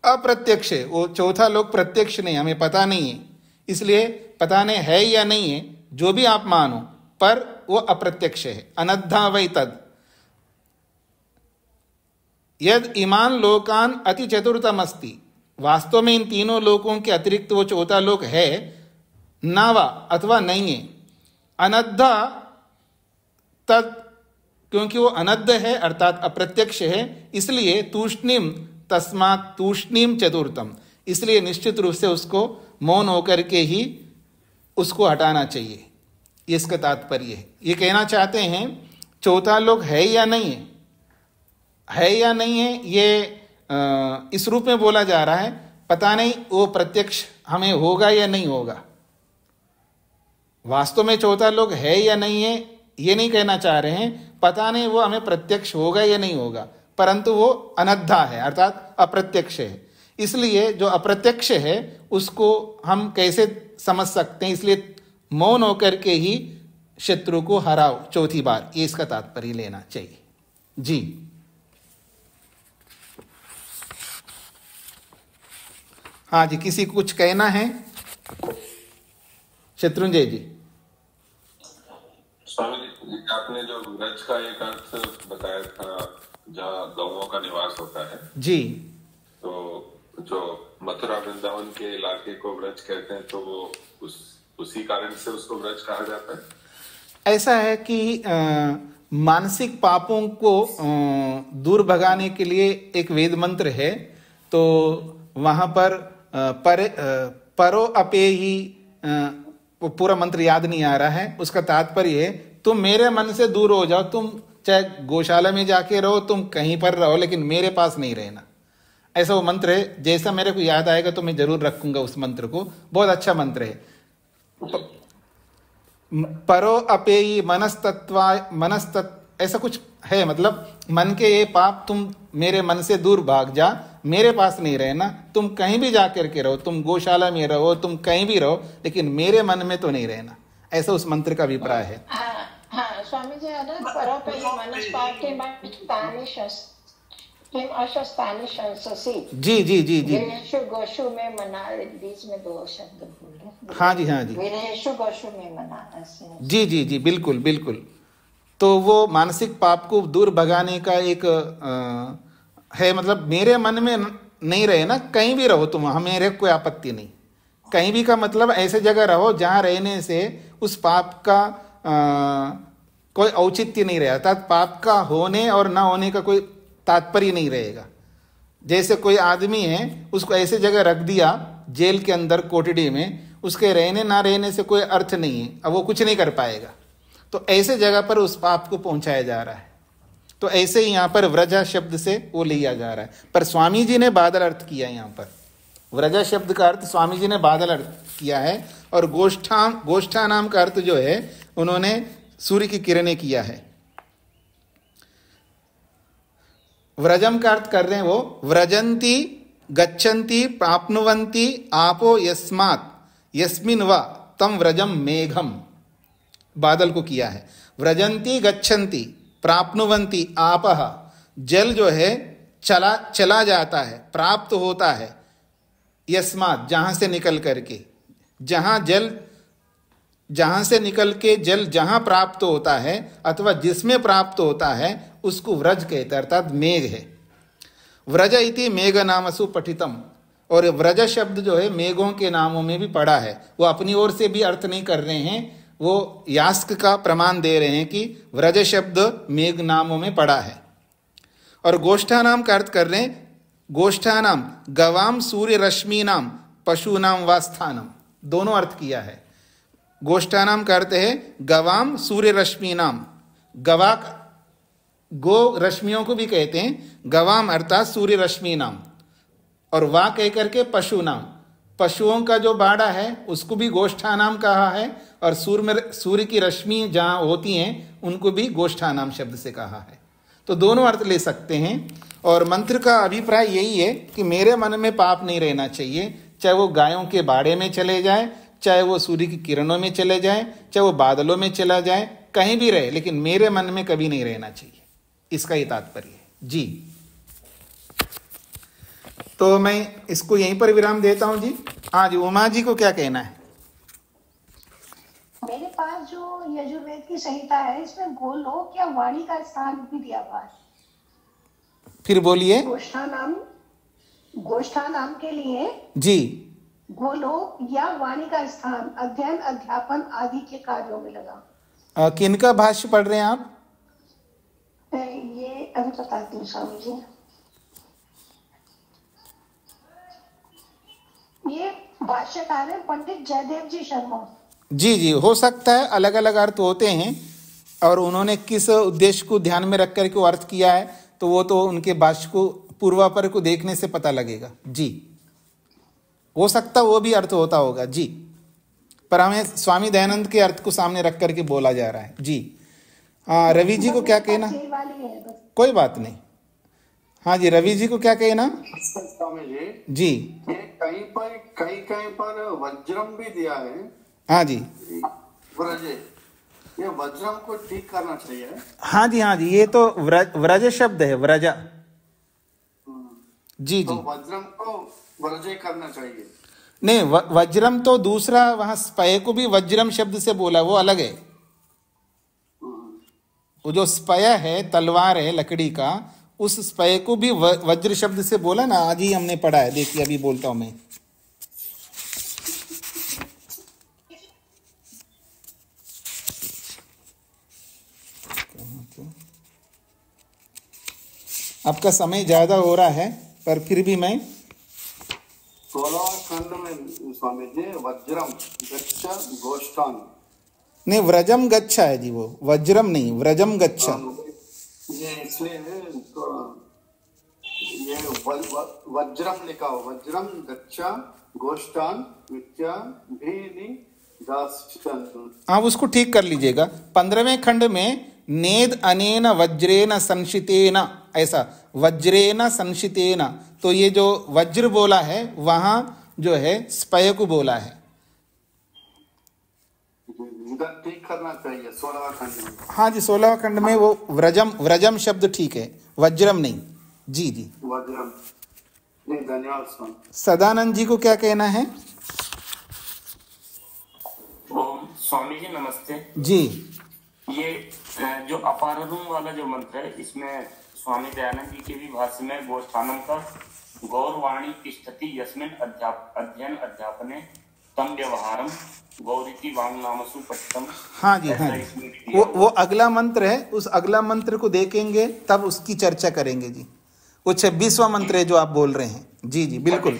अप्रत्यक्ष है, वो चौथा लोक प्रत्यक्ष नहीं, हमें पता नहीं है, इसलिए पता नहीं है या नहीं है, जो भी आप मानो, पर वो अप्रत्यक्ष है। अनद्धा वै तद यद इमान लोकान अति चतुर्थम अस्ति, वास्तव में इन तीनों लोकों के अतिरिक्त वो चौथा लोक है, नावा अथवा नहीं है। अनद्धा तद, क्योंकि वो अनद्ध है अर्थात अप्रत्यक्ष है, इसलिए तूष्णीम तस्मात् तूष्णीम चतुर्थम, इसलिए निश्चित रूप से उसको मौन होकर के ही उसको हटाना चाहिए। इसका तात्पर्य है, ये कहना चाहते हैं चौथा लोक है या नहीं है, है या नहीं है, ये इस रूप में बोला जा रहा है, पता नहीं वो प्रत्यक्ष हमें होगा या नहीं होगा। वास्तव में चौथा लोक है या नहीं है ये नहीं कहना चाह रहे हैं, पता नहीं वो हमें प्रत्यक्ष होगा या नहीं होगा, परंतु वो अनद्धा है अर्थात अप्रत्यक्ष है। इसलिए जो अप्रत्यक्ष है उसको हम कैसे समझ सकते हैं, इसलिए मौन होकर के ही शत्रु को हराओ चौथी बार, ये इसका तात्पर्य लेना चाहिए। जी हाँ जी, किसी को कुछ कहना है? शत्रुंजय जी। स्वामी जी, आपने जो व्रज का एक अर्थ बताया था जहाँ गौओं का निवास होता है जी, तो जो मथुरा वृंदावन के इलाके को व्रज कहते हैं, तो वो उसी कारण से उसको व्रज कहा जाता है। ऐसा है कि मानसिक पापों को दूर भगाने के लिए एक वेद मंत्र है, तो वहाँ पर परो अपे ही, वो पूरा मंत्र याद नहीं आ रहा है, उसका तात्पर्य है तुम मेरे मन से दूर हो जाओ, तुम चाहे गौशाला में जाके रहो, तुम कहीं पर रहो, लेकिन मेरे पास नहीं रहना। ऐसा वो मंत्र है, जैसा मेरे को याद आएगा तो मैं जरूर रखूंगा उस मंत्र को, बहुत अच्छा मंत्र है। परो अपेयी मनस्तत्व ऐसा कुछ है, मतलब मन के ये पाप तुम मेरे मन से दूर भाग जा, मेरे पास नहीं रहना, तुम कहीं भी जाकर के रहो, तुम गौशाला में रहो, तुम कहीं भी रहो, लेकिन मेरे मन में तो नहीं रहना। ऐसा उस मंत्र का अभिप्राय है। हाँ स्वामी जी, जी जी जी जी, गोशु में मना, बीच में दो शब्द बोले। हाँ जी हाँ जी, गोशु में मना। जी जी जी, बिल्कुल बिल्कुल। तो वो मानसिक पाप को दूर भगाने का एक है, मतलब मेरे मन में नहीं रहे ना, कहीं भी रहो तुम, मेरे कोई आपत्ति नहीं। कहीं भी का मतलब ऐसे जगह रहो जहाँ रहने से उस पाप का कोई औचित्य नहीं रहेगा, अर्थात पाप का होने और ना होने का कोई तात्पर्य नहीं रहेगा। जैसे कोई आदमी है, उसको ऐसे जगह रख दिया जेल के अंदर कोठड़ी में, उसके रहने ना रहने से कोई अर्थ नहीं है, अब वो कुछ नहीं कर पाएगा। तो ऐसे जगह पर उस पाप को पहुंचाया जा रहा है। तो ऐसे ही यहाँ पर व्रजा शब्द से वो लिया जा रहा है, पर स्वामी जी ने बादल अर्थ किया है। यहाँ पर व्रजा शब्द का अर्थ स्वामी जी ने बादल अर्थ किया है, और गोष्ठा नाम का अर्थ जो है उन्होंने सूर्य की किरणें किया है। व्रजम का अर्थ कर रहे हैं वो व्रजंती गच्छन्ति प्राप्नुवन्ति आपो यस्मात् यस्मिन् वा तम व्रजम मेघम, बादल को किया है। व्रजंती गच्छन्ति प्राप्नुवन्ति आपह, जल जो है चला जाता है, प्राप्त होता है, यस्मात् जहां से निकल करके, जहां से निकल के जल जहां प्राप्त होता है अथवा जिसमें प्राप्त होता है उसको व्रज कहते हैं, अर्थात मेघ है। व्रज इति मेघ नामसु पठितम, और व्रज शब्द जो है मेघों के नामों में भी पढ़ा है। वो अपनी ओर से भी अर्थ नहीं कर रहे हैं, वो यास्क का प्रमाण दे रहे हैं कि व्रज शब्द मेघ नामों में पढ़ा है। और गोष्ठा नाम का अर्थ कर रहे हैं, गोष्ठा नाम गवाम सूर्य रश्मि नाम पशु नाम व स्थानम, दोनों अर्थ किया है। गोष्ठा नाम का अर्थ है गवाम सूर्य रश्मि नाम, गवा गो रश्मियों को भी कहते हैं, गवाम अर्थात सूर्य रश्मि नाम, और वा कह करके पशु नाम, पशुओं का जो बाड़ा है उसको भी गोष्ठानाम कहा है, और सूर्य की रश्मि जहाँ होती हैं उनको भी गोष्ठानाम शब्द से कहा है। तो दोनों अर्थ ले सकते हैं। और मंत्र का अभिप्राय यही है कि मेरे मन में पाप नहीं रहना चाहिए, चाहे वो गायों के बाड़े में चले जाए, चाहे वो सूर्य की किरणों में चले जाए, चाहे वो बादलों में चला जाए, कहीं भी रहे, लेकिन मेरे मन में कभी नहीं रहना चाहिए। इसका ये तात्पर्य है जी। तो मैं इसको यहीं पर विराम देता हूं जी। हाँ जी, उमा जी को क्या कहना है? मेरे पास जो यजुर्वेद की संहिता है इसमें गोलोक या वाणी का स्थान भी दिया हुआ है। फिर बोलिए। गोष्ठा नाम के लिए जी गोलोक या वाणी का स्थान अध्ययन अध्यापन आदि के कार्यों में लगा। किनका भाष्य पढ़ रहे हैं आप? ये अभी बताती हूँ स्वामी जी। ये भाष्यकार है पंडित जयदेव जी शर्मा। जी जी, हो सकता है अलग अलग अर्थ होते हैं, और उन्होंने किस उद्देश्य को ध्यान में रख करके वो अर्थ किया है तो वो तो उनके भाष्य को पूर्वापर को देखने से पता लगेगा जी। हो सकता वो भी अर्थ होता होगा जी, पर हमें स्वामी दयानंद के अर्थ को सामने रख करके बोला जा रहा है जी। हाँ, रवि जी को क्या कहना? कोई बात नहीं। हाँ जी, रवि जी को क्या कहना? स्वामी जी जी ये कहीं पर वज्रम भी दिया है। हाँ जी, व्रजे, ये वज्रम को ठीक करना चाहिए। हाँ जी, हाँ जी, ये तो व्रज शब्द है, व्रजा। जी तो जी, वज्रम को व्रजे करना चाहिए। नहीं, वज्रम तो दूसरा, वहां स्पय को भी वज्रम शब्द से बोला, वो अलग है। वो जो स्पय है, तलवार है लकड़ी का, उस स्पय को भी वज्र शब्द से बोला ना, आज ही हमने पढ़ा है। देखिए अभी बोलता हूं मैं। आपका समय ज्यादा हो रहा है, पर फिर भी मैं 16 खंड में स्वामी जी वज्रम गच्छ गोष्ठान। नहीं, व्रजम गच्छा है जी, वो वज्रम नहीं, व्रजम गच्छा। ये इसलिए तो ये वज्रम लिखा हो, वज्रम गच्छा गोष्ठान विद्या भीनि दास्यन। आप उसको ठीक कर लीजिएगा। 15वें खंड में नेद अनेन वज्रेन संशितेन, ऐसा वज्रेन संशितेन, तो ये जो वज्र बोला है वहां जो है स्पय को बोला है। ठीक करना चाहिए 16 खंड में। हाँ जी, 16 खंड में वो व्रजम शब्द ठीक है, वज्रम नहीं। जी जी, वज्रम नहीं। धन्यवाद स्वामी। सदानंद जी को क्या कहना है? ओम स्वामी जी नमस्ते जी, ये जो अपाररूम वाला जो मंत्र है, इसमें स्वामी दयानंद जी के भी भाष्य में गोष्ठानम का गौरवाणी तिष्ठति यस्मिन अध्ययन अध्यापने तम व्यवहारम गौरीति वांग नामसु पठितम। हाँ जी, हाँ जी, वो अगला मंत्र है। उस अगला मंत्र को देखेंगे तब उसकी चर्चा करेंगे जी। वो 26वां मंत्र है जो आप बोल रहे हैं। जी जी, बिल्कुल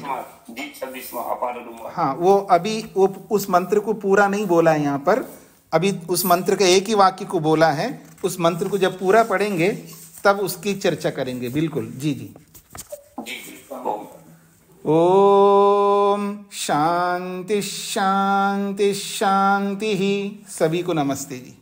जी, 26वां अपाररूम। हाँ, वो अभी वो उस मंत्र को पूरा नहीं बोला है यहाँ पर, अभी उस मंत्र के एक ही वाक्य को बोला है। उस मंत्र को जब पूरा पढ़ेंगे तब उसकी चर्चा करेंगे। बिल्कुल जी जी। ओम शांति शांति शांति ही। सभी को नमस्ते जी।